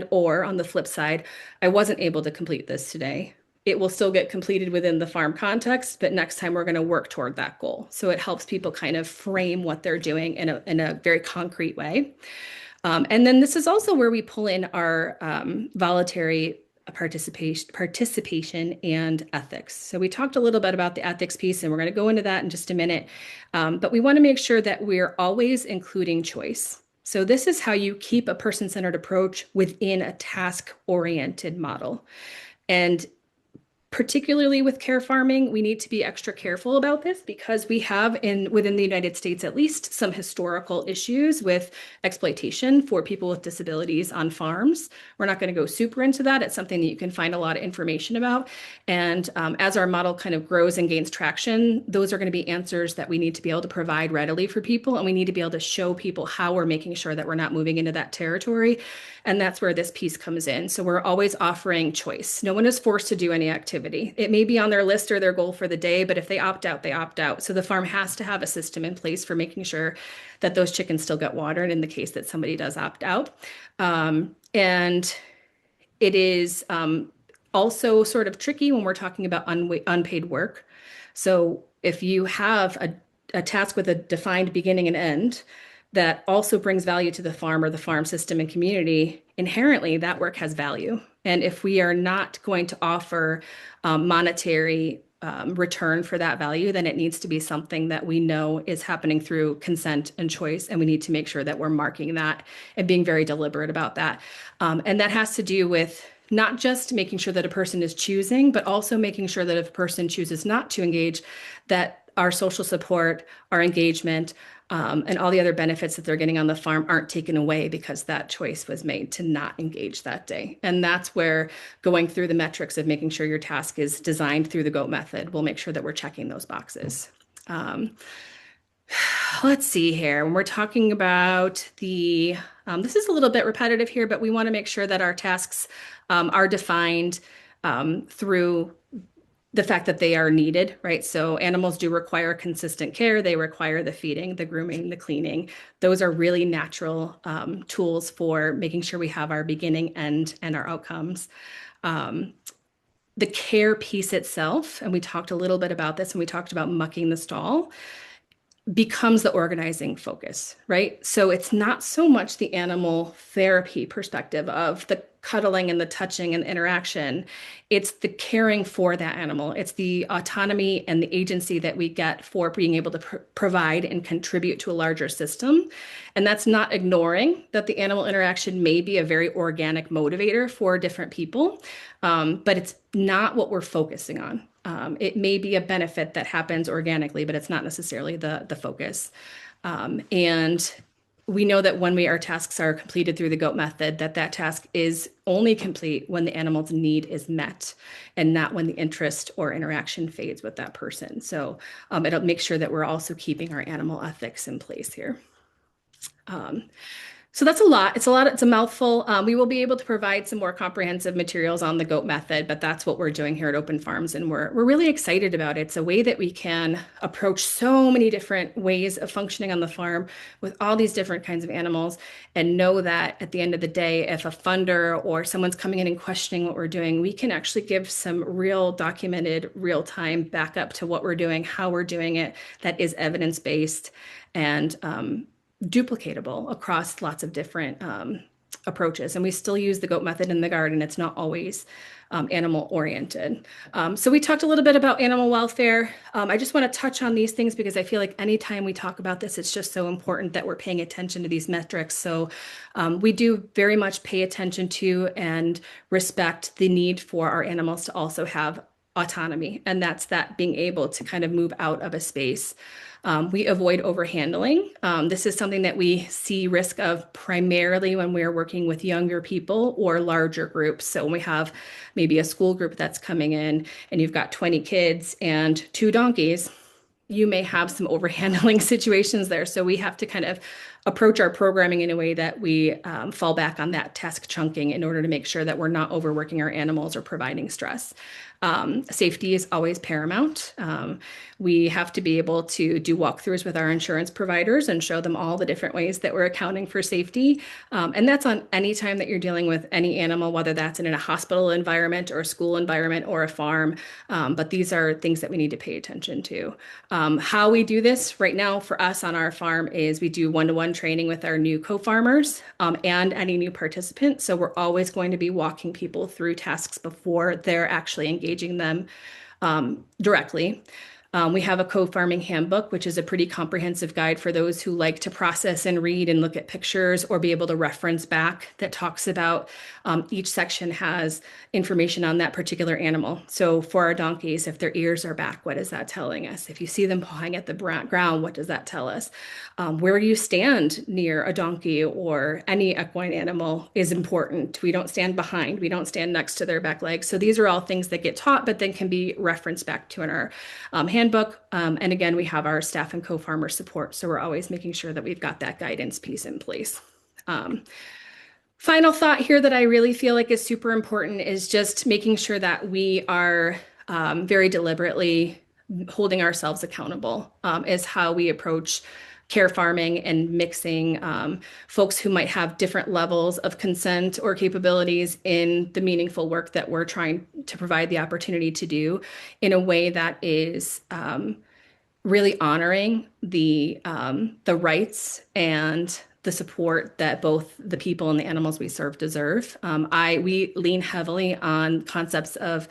or on the flip side, I wasn't able to complete this today. It will still get completed within the farm context, but next time we're going to work toward that goal. So it helps people kind of frame what they're doing in a very concrete way. And then this is also where we pull in our voluntary participation and ethics. So we talked a little bit about the ethics piece, and we're going to go into that in just a minute. But we want to make sure that we're always including choice. So this is how you keep a person-centered approach within a task-oriented model. And particularly with care farming, we need to be extra careful about this because we have within the United States at least some historical issues with exploitation for people with disabilities on farms. We're not going to go super into that. It's something that you can find a lot of information about. And as our model kind of grows and gains traction, those are going to be answers that we need to be able to provide readily for people. And we need to be able to show people how we're making sure that we're not moving into that territory. And that's where this piece comes in. So we're always offering choice. No one is forced to do any activity. It may be on their list or their goal for the day, but if they opt out, they opt out. So the farm has to have a system in place for making sure that those chickens still get watered in the case that somebody does opt out. And it is also sort of tricky when we're talking about unpaid work. So if you have a task with a defined beginning and end, that also brings value to the farm or the farm system and community, inherently that work has value. And if we are not going to offer monetary return for that value, then it needs to be something that we know is happening through consent and choice. And we need to make sure that we're marking that and being very deliberate about that. And that has to do with not just making sure that a person is choosing, but also making sure that if a person chooses not to engage, that our social support, our engagement, and all the other benefits that they're getting on the farm aren't taken away because that choice was made to not engage that day. And that's where going through the metrics of making sure your task is designed through the GOAT method will make sure that we're checking those boxes. Um, let's see here. When we're talking about this is a little bit repetitive here, but we want to make sure that our tasks are defined through the fact that they are needed, right? So animals do require consistent care. They require the feeding, the grooming, the cleaning. Those are really natural tools for making sure we have our beginning, end, and our outcomes. Um, the care piece itself, and we talked a little bit about this, and we talked about mucking the stall, becomes the organizing focus, right? So it's not so much the animal therapy perspective of the cuddling and the touching and the interaction. It's the caring for that animal. It's the autonomy and the agency that we get for being able to provide and contribute to a larger system. And that's not ignoring that the animal interaction may be a very organic motivator for different people, but it's not what we're focusing on. It may be a benefit that happens organically, but it's not necessarily the focus. And we know that when our tasks are completed through the goat method, that task is only complete when the animal's need is met and not when the interest or interaction fades with that person. So it'll make sure that we're also keeping our animal ethics in place here. Um, so that's a lot. It's a lot. It's a mouthful. We will be able to provide some more comprehensive materials on the goat method, but that's what we're doing here at Open Farms, and we're really excited about it. It's a way that we can approach so many different ways of functioning on the farm with all these different kinds of animals, and know that at the end of the day, if a funder or someone's coming in and questioning what we're doing, we can actually give some real documented, real-time backup to what we're doing, how we're doing it, that is evidence-based and duplicatable across lots of different approaches. And we still use the goat method in the garden. It's not always animal oriented. So we talked a little bit about animal welfare. I just want to touch on these things because I feel like anytime we talk about this, it's just so important that we're paying attention to these metrics. So we do very much pay attention to and respect the need for our animals to also have autonomy, and that's that being able to kind of move out of a space. We avoid overhandling. This is something that we see risk of primarily when we're working with younger people or larger groups. So when we have maybe a school group that's coming in and you've got 20 kids and two donkeys, you may have some overhandling situations there. So we have to kind of approach our programming in a way that we fall back on that task chunking in order to make sure that we're not overworking our animals or providing stress. Safety is always paramount. We have to be able to do walkthroughs with our insurance providers and show them all the different ways that we're accounting for safety. And that's on any time that you're dealing with any animal, whether that's in a hospital environment or a school environment or a farm. But these are things that we need to pay attention to. How we do this right now for us on our farm is we do one-to-one training with our new co-farmers and any new participants. So we're always going to be walking people through tasks before they're actually engaging them directly. We have a co-farming handbook, which is a pretty comprehensive guide for those who like to process and read and look at pictures or be able to reference back, that talks about each section has information on that particular animal. So for our donkeys, if their ears are back, what is that telling us? If you see them pawing at the ground, what does that tell us? Where you stand near a donkey or any equine animal is important. We don't stand behind, we don't stand next to their back legs. So these are all things that get taught, but then can be referenced back to in our handbook. And again, we have our staff and co-farmer support. So we're always making sure that we've got that guidance piece in place. Final thought here that I really feel like is super important is just making sure that we are very deliberately holding ourselves accountable, is how we approach care farming and mixing folks who might have different levels of consent or capabilities in the meaningful work that we're trying to provide the opportunity to do in a way that is really honoring the rights and the support that both the people and the animals we serve deserve. We lean heavily on concepts of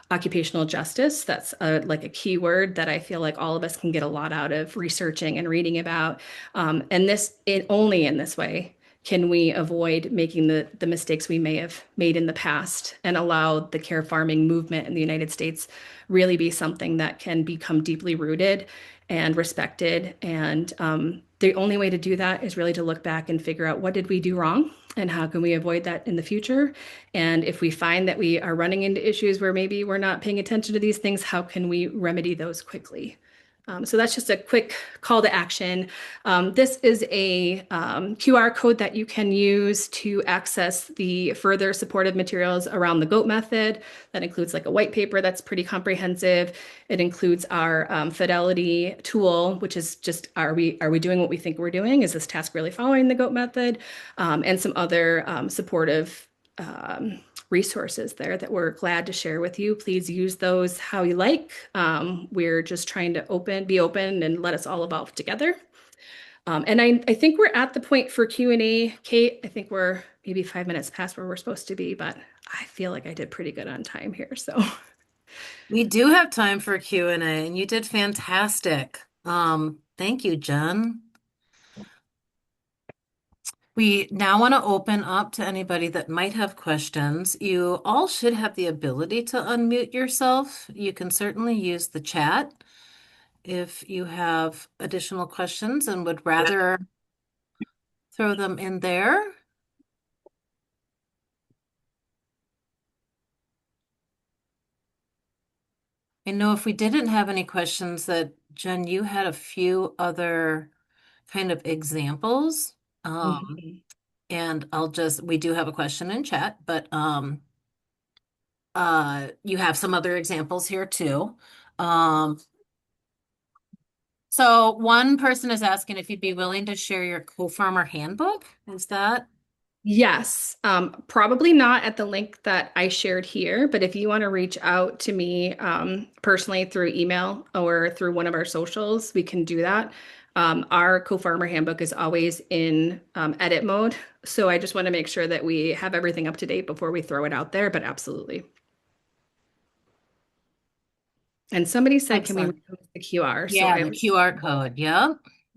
occupational justice. That's like a key word that I feel like all of us can get a lot out of researching and reading about. Only in this way can we avoid making the mistakes we may have made in the past and allow the care farming movement in the United States really be something that can become deeply rooted and respected. And the only way to do that is really to look back and figure out what did we do wrong and how can we avoid that in the future. And if we find that we are running into issues where maybe we're not paying attention to these things, how can we remedy those quickly? So that's just a quick call to action. This is a QR code that you can use to access the further supportive materials around the GOAT method. That includes like a white paper that's pretty comprehensive. It includes our fidelity tool, which is just, are we doing what we think we're doing? Is this task really following the GOAT method? And some other supportive resources there that we're glad to share with you. Please use those how you like. We're just trying to be open and let us all evolve together. And I think we're at the point for Q&A. Kate, I think we're maybe 5 minutes past where we're supposed to be, but I feel like I did pretty good on time here. So We do have time for Q&A, and you did fantastic. Thank you, Jen. We now want to open up to anybody that might have questions. You all should have the ability to unmute yourself. You can certainly use the chat if you have additional questions and would rather throw them in there. I know if we didn't have any questions that Jen, you had a few other kind of examples. Um, Mhm. and we do have a question in chat, but you have some other examples here too. Um, so one person is asking if you'd be willing to share your co-farmer handbook. Is that Yes, probably not at the link that I shared here, but if you want to reach out to me personally through email or through one of our socials, we can do that. Our co-farmer handbook is always in edit mode, so I just want to make sure that we have everything up to date before we throw it out there, but absolutely. And somebody said, can we excellent? remove the QR? So Yeah, I the have QR code. Yeah.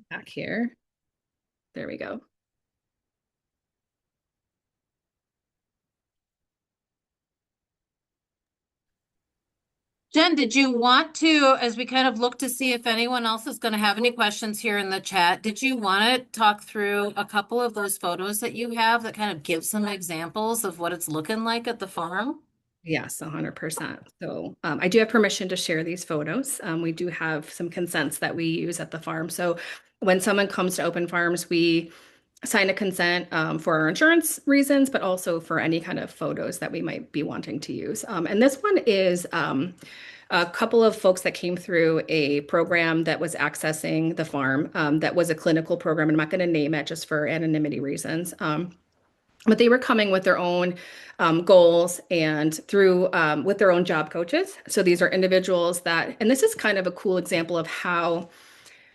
back here. There we go. Jen, did you want to, as we kind of look to see if anyone else is going to have any questions here in the chat, did you want to talk through a couple of those photos that you have that kind of give some examples of what it's looking like at the farm? Yes, 100%. So I do have permission to share these photos. We do have some consents that we use at the farm. So when someone comes to open farms, we sign a consent for our insurance reasons, but also for any kind of photos that we might be wanting to use. And this one is a couple of folks that came through a program that was accessing the farm that was a clinical program. I'm not going to name it just for anonymity reasons. But they were coming with their own goals and through with their own job coaches. So these are individuals that, and this is kind of a cool example of how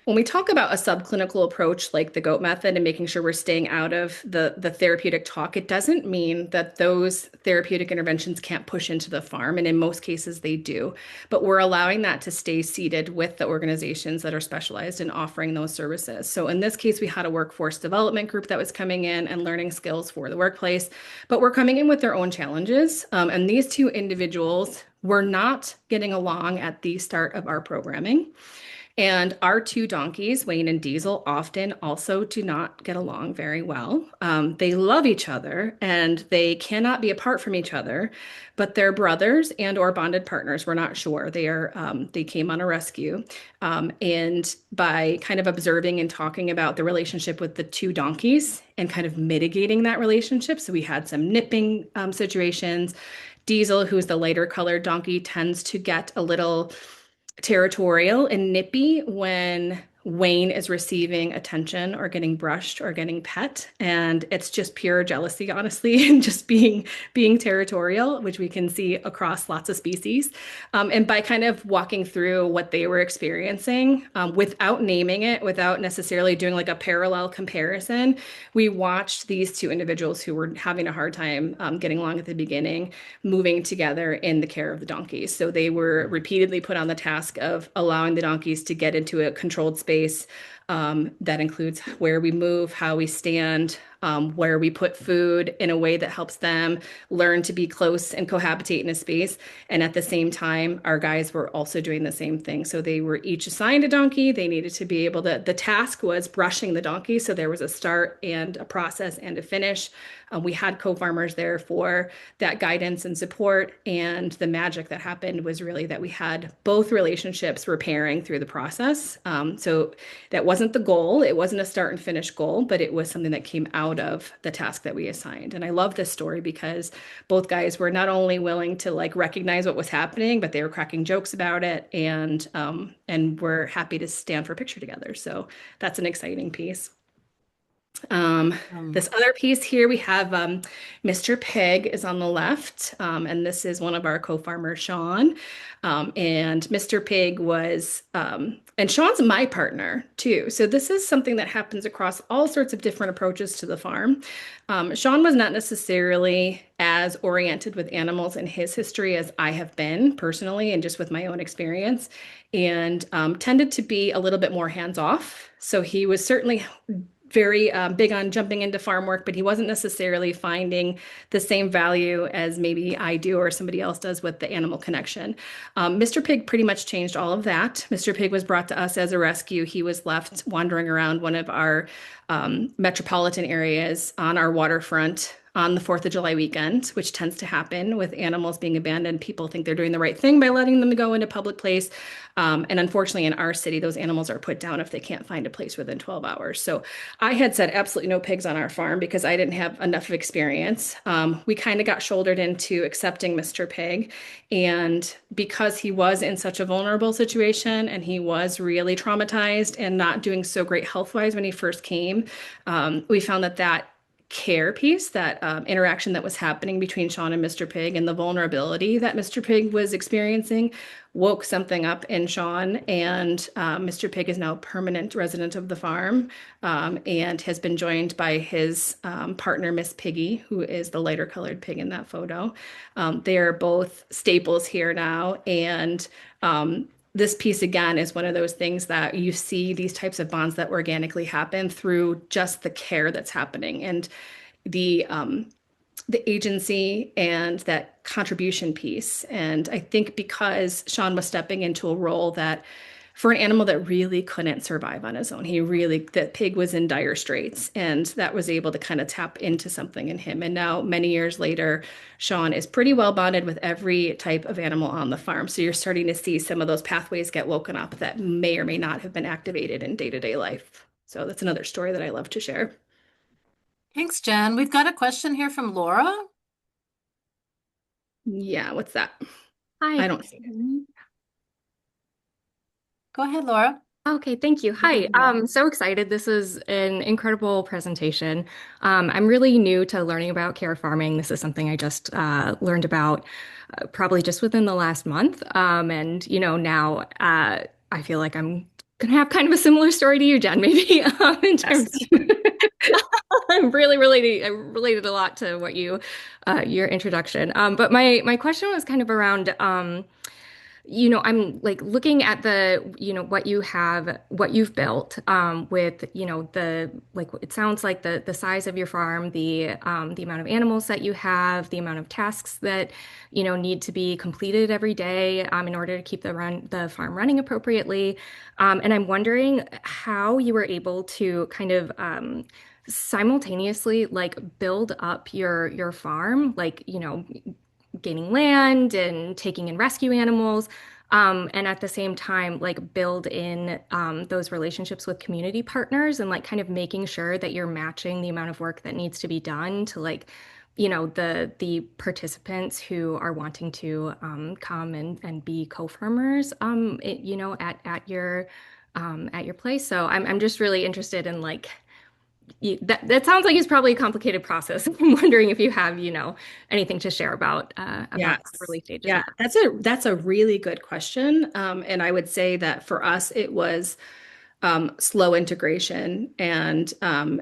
when we talk about a subclinical approach like the GOAT method and making sure we're staying out of the therapeutic talk, it doesn't mean that those therapeutic interventions can't push into the farm. And in most cases, they do. But we're allowing that to stay seated with the organizations that are specialized in offering those services. So in this case, we had a workforce development group that was coming in and learning skills for the workplace, but we're coming in with their own challenges. And these two individuals were not getting along at the start of our programming. And our two donkeys, Wayne and Diesel, often also do not get along very well. They love each other and they cannot be apart from each other, but they're brothers and or bonded partners. We're not sure. They came on a rescue, and by kind of observing and talking about the relationship with the two donkeys and kind of mitigating that relationship. So we had some nipping situations. Diesel, who's the lighter colored donkey, tends to get a little territorial and nippy when Wayne is receiving attention or getting brushed or getting pet. And it's just pure jealousy, honestly, and just being territorial, which we can see across lots of species. And by kind of walking through what they were experiencing without naming it, without necessarily doing like a parallel comparison, we watched these two individuals who were having a hard time getting along at the beginning, moving together in the care of the donkeys. So they were repeatedly put on the task of allowing the donkeys to get into a controlled space that includes where we move, how we stand, where we put food in a way that helps them learn to be close and cohabitate in a space. And at the same time, our guys were also doing the same thing. So they were each assigned a donkey. They needed to be able to, the task was brushing the donkey. So there was a start and a process and a finish. We had co-farmers there for that guidance and support. And the magic that happened was really that we had both relationships repairing through the process. So that wasn't the goal. It wasn't a start and finish goal, but it was something that came out of the task that we assigned. And I love this story because both guys were not only willing to like recognize what was happening, but they were cracking jokes about it and were happy to stand for a picture together. So that's an exciting piece. Um, Um, this other piece here, we have Mr. Pig is on the left, and this is one of our co-farmers, Sean. And Mr. Pig and Sean's my partner too. So this is something that happens across all sorts of different approaches to the farm. Sean was not necessarily as oriented with animals in his history as I have been personally, and just with my own experience, and tended to be a little bit more hands off. So he was certainly very big on jumping into farm work, but he wasn't necessarily finding the same value as maybe I do or somebody else does with the animal connection. Mr. Pig pretty much changed all of that. Mr. Pig was brought to us as a rescue. He was left wandering around one of our metropolitan areas on our waterfront on the 4th of July weekend, which tends to happen with animals being abandoned. People think they're doing the right thing by letting them go into public place. And unfortunately, in our city, those animals are put down if they can't find a place within 12 hours. So I had said absolutely no pigs on our farm because I didn't have enough of experience. We kind of got shouldered into accepting Mr. Pig. And because he was in such a vulnerable situation and he was really traumatized and not doing so great health-wise when he first came, we found that care piece, that interaction that was happening between Sean and Mr. Pig and the vulnerability that Mr. Pig was experiencing woke something up in Sean. And Mr. Pig is now a permanent resident of the farm and has been joined by his partner, Miss Piggy, who is the lighter colored pig in that photo. They are both staples here now. And this piece again is one of those things that you see these types of bonds that organically happen through just the care that's happening and the agency and that contribution piece. And I think because Sean was stepping into a role that for an animal that really couldn't survive on his own, that pig was in dire straits, and that was able to kind of tap into something in him. And now, many years later, Sean is pretty well bonded with every type of animal on the farm. So you're starting to see some of those pathways get woken up that may or may not have been activated in day-to-day life. So that's another story that I love to share. Thanks, Jen. We've got a question here from Laura. Yeah, what's that? Hi. I don't see it. Go ahead, Laura. Okay, thank you. Hi. So excited. This is an incredible presentation. I'm really new to learning about care farming. This is something I just learned about probably just within the last month. And now I feel like I'm gonna have kind of a similar story to you, Jen, maybe in Yes. terms of I'm really relating. I related a lot to what your introduction. But my question was kind of around. I'm like looking at what what you've built, with, like, it sounds like the size of your farm, the amount of animals that you have, the amount of tasks that, need to be completed every day, in order to keep the farm running appropriately. And I'm wondering how you were able to kind of, simultaneously like build up your farm, like, gaining land and taking in rescue animals. And at the same time, like build in those relationships with community partners and like kind of making sure that you're matching the amount of work that needs to be done to like, the participants who are wanting to come and be co-farmers, at your place. So I'm just really interested in like that sounds like it's probably a complicated process. I'm wondering if you have, anything to share about the Yes. early stages Yeah, of that. that's a really good question. And I would say that for us, it was slow integration and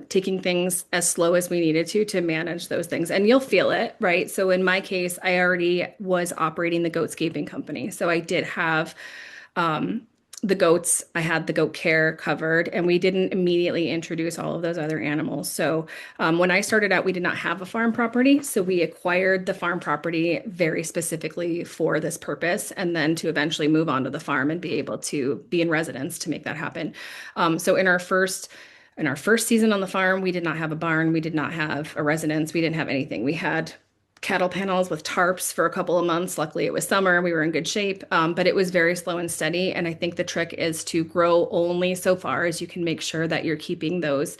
taking things as slow as we needed to manage those things. And you'll feel it, right? So in my case, I already was operating the goatscaping company. So I did have um, the goats, I had the goat care covered, and we didn't immediately introduce all of those other animals. So when I started out, we did not have a farm property. So we acquired the farm property very specifically for this purpose, and then to eventually move onto the farm and be able to be in residence to make that happen. So in our first season on the farm, we did not have a barn, we did not have a residence, we didn't have anything. We had cattle panels with tarps for a couple of months. Luckily, it was summer. We were in good shape, but it was very slow and steady. And I think the trick is to grow only so far as you can make sure that you're keeping those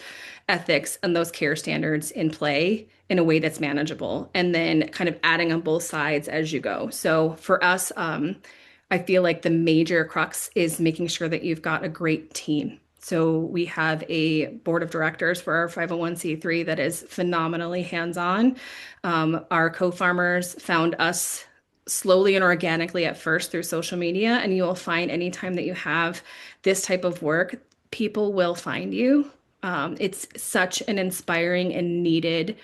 ethics and those care standards in play in a way that's manageable, and then kind of adding on both sides as you go. So for us, I feel like the major crux is making sure that you've got a great team. So we have a board of directors for our 501(c)(3) that is phenomenally hands-on. Our co-farmers found us slowly and organically at first through social media, and you will find anytime that you have this type of work, people will find you. It's such an inspiring and needed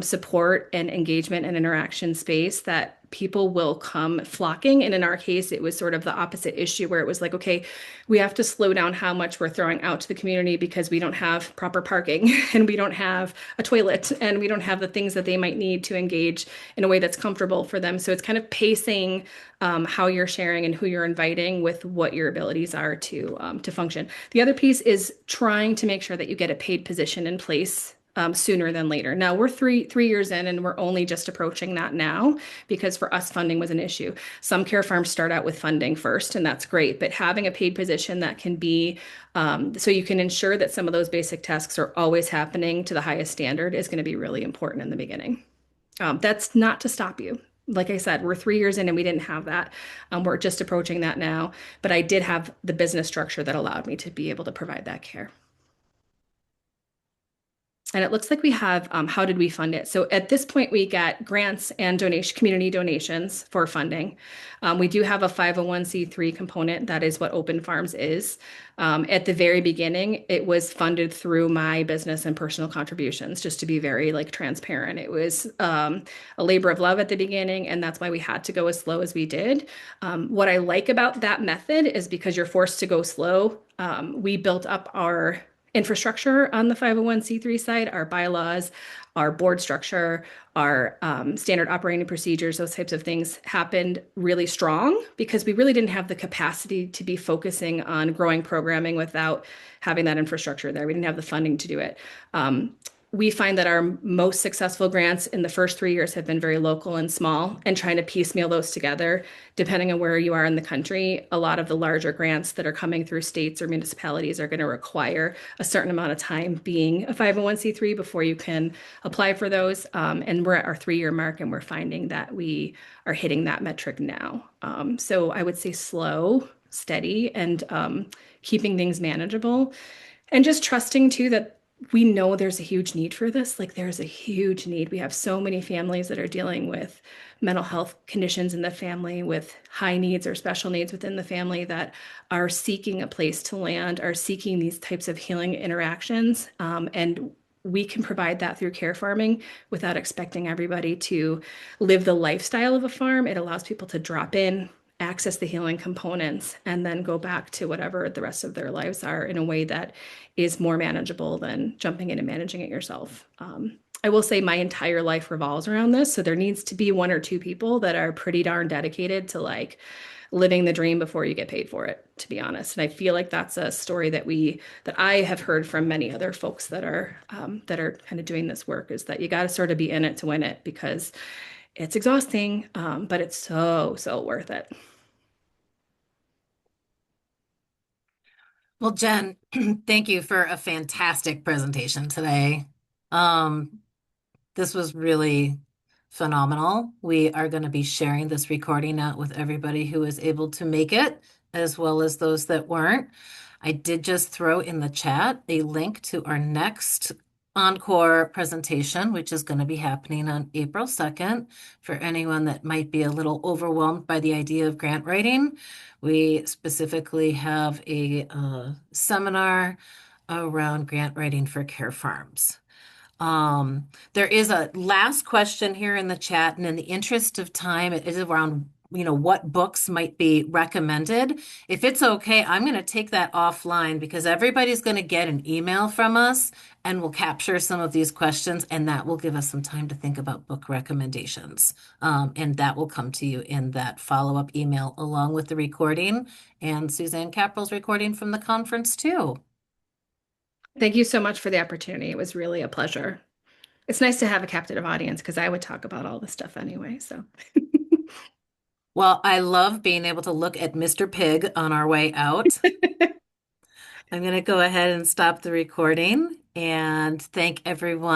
support and engagement and interaction space that people will come flocking. And in our case, it was sort of the opposite issue where it was like, okay, we have to slow down how much we're throwing out to the community because we don't have proper parking and we don't have a toilet and we don't have the things that they might need to engage in a way that's comfortable for them. So it's kind of pacing how you're sharing and who you're inviting with what your abilities are to function. The other piece is trying to make sure that you get a paid position in place sooner than later. Now we're three years in, and we're only just approaching that now because for us funding was an issue. Some care farms start out with funding first, and that's great. But having a paid position that can be so you can ensure that some of those basic tasks are always happening to the highest standard is going to be really important in the beginning. That's not to stop you. Like I said, we're 3 years in and we didn't have that. We're just approaching that now. But I did have the business structure that allowed me to be able to provide that care. And it looks like we have, how did we fund it? So at this point, we get grants and community donations for funding. We do have a 501(c)(3) component. That is what Open Farms is. At the very beginning, it was funded through my business and personal contributions, just to be very like transparent. It was a labor of love at the beginning, and that's why we had to go as slow as we did. What I like about that method is because you're forced to go slow. We built up our infrastructure on the 501(c)(3) side, our bylaws, our board structure, our standard operating procedures, those types of things happened really strong because we really didn't have the capacity to be focusing on growing programming without having that infrastructure there. We didn't have the funding to do it. We find that our most successful grants in the first 3 years have been very local and small, and trying to piecemeal those together, depending on where you are in the country. A lot of the larger grants that are coming through states or municipalities are going to require a certain amount of time being a 501(c)(3) before you can apply for those. And we're at our 3 year mark, and we're finding that we are hitting that metric now. So I would say slow, steady, and keeping things manageable. And just trusting too that we know there's a huge need for this. Like there's a huge need. We have so many families that are dealing with mental health conditions in the family, with high needs or special needs within the family that are seeking a place to land, are seeking these types of healing interactions. And we can provide that through care farming without expecting everybody to live the lifestyle of a farm. It allows people to drop in, access the healing components, and then go back to whatever the rest of their lives are in a way that is more manageable than jumping in and managing it yourself. I will say my entire life revolves around this. So there needs to be one or two people that are pretty darn dedicated to like living the dream before you get paid for it, to be honest. And I feel like that's a story that I have heard from many other folks that are kind of doing this work, is that you got to sort of be in it to win it because it's exhausting, but it's so worth it. Well, Jen, thank you for a fantastic presentation today. Um, this was really phenomenal. We are going to be sharing this recording out with everybody who was able to make it, as well as those that weren't. I did just throw in the chat a link to our next encore presentation, which is going to be happening on April 2nd. For anyone that might be a little overwhelmed by the idea of grant writing, we specifically have a seminar around grant writing for care farms. There is a last question here in the chat, and in the interest of time, it is around, what books might be recommended. If it's okay, I'm going to take that offline because everybody's going to get an email from us and we'll capture some of these questions, and that will give us some time to think about book recommendations. And that will come to you in that follow-up email along with the recording and Suzanne Capril's recording from the conference too. Thank you so much for the opportunity. It was really a pleasure. It's nice to have a captive audience because I would talk about all this stuff anyway. So Well, I love being able to look at Mr. Pig on our way out. I'm going to go ahead and stop the recording and thank everyone.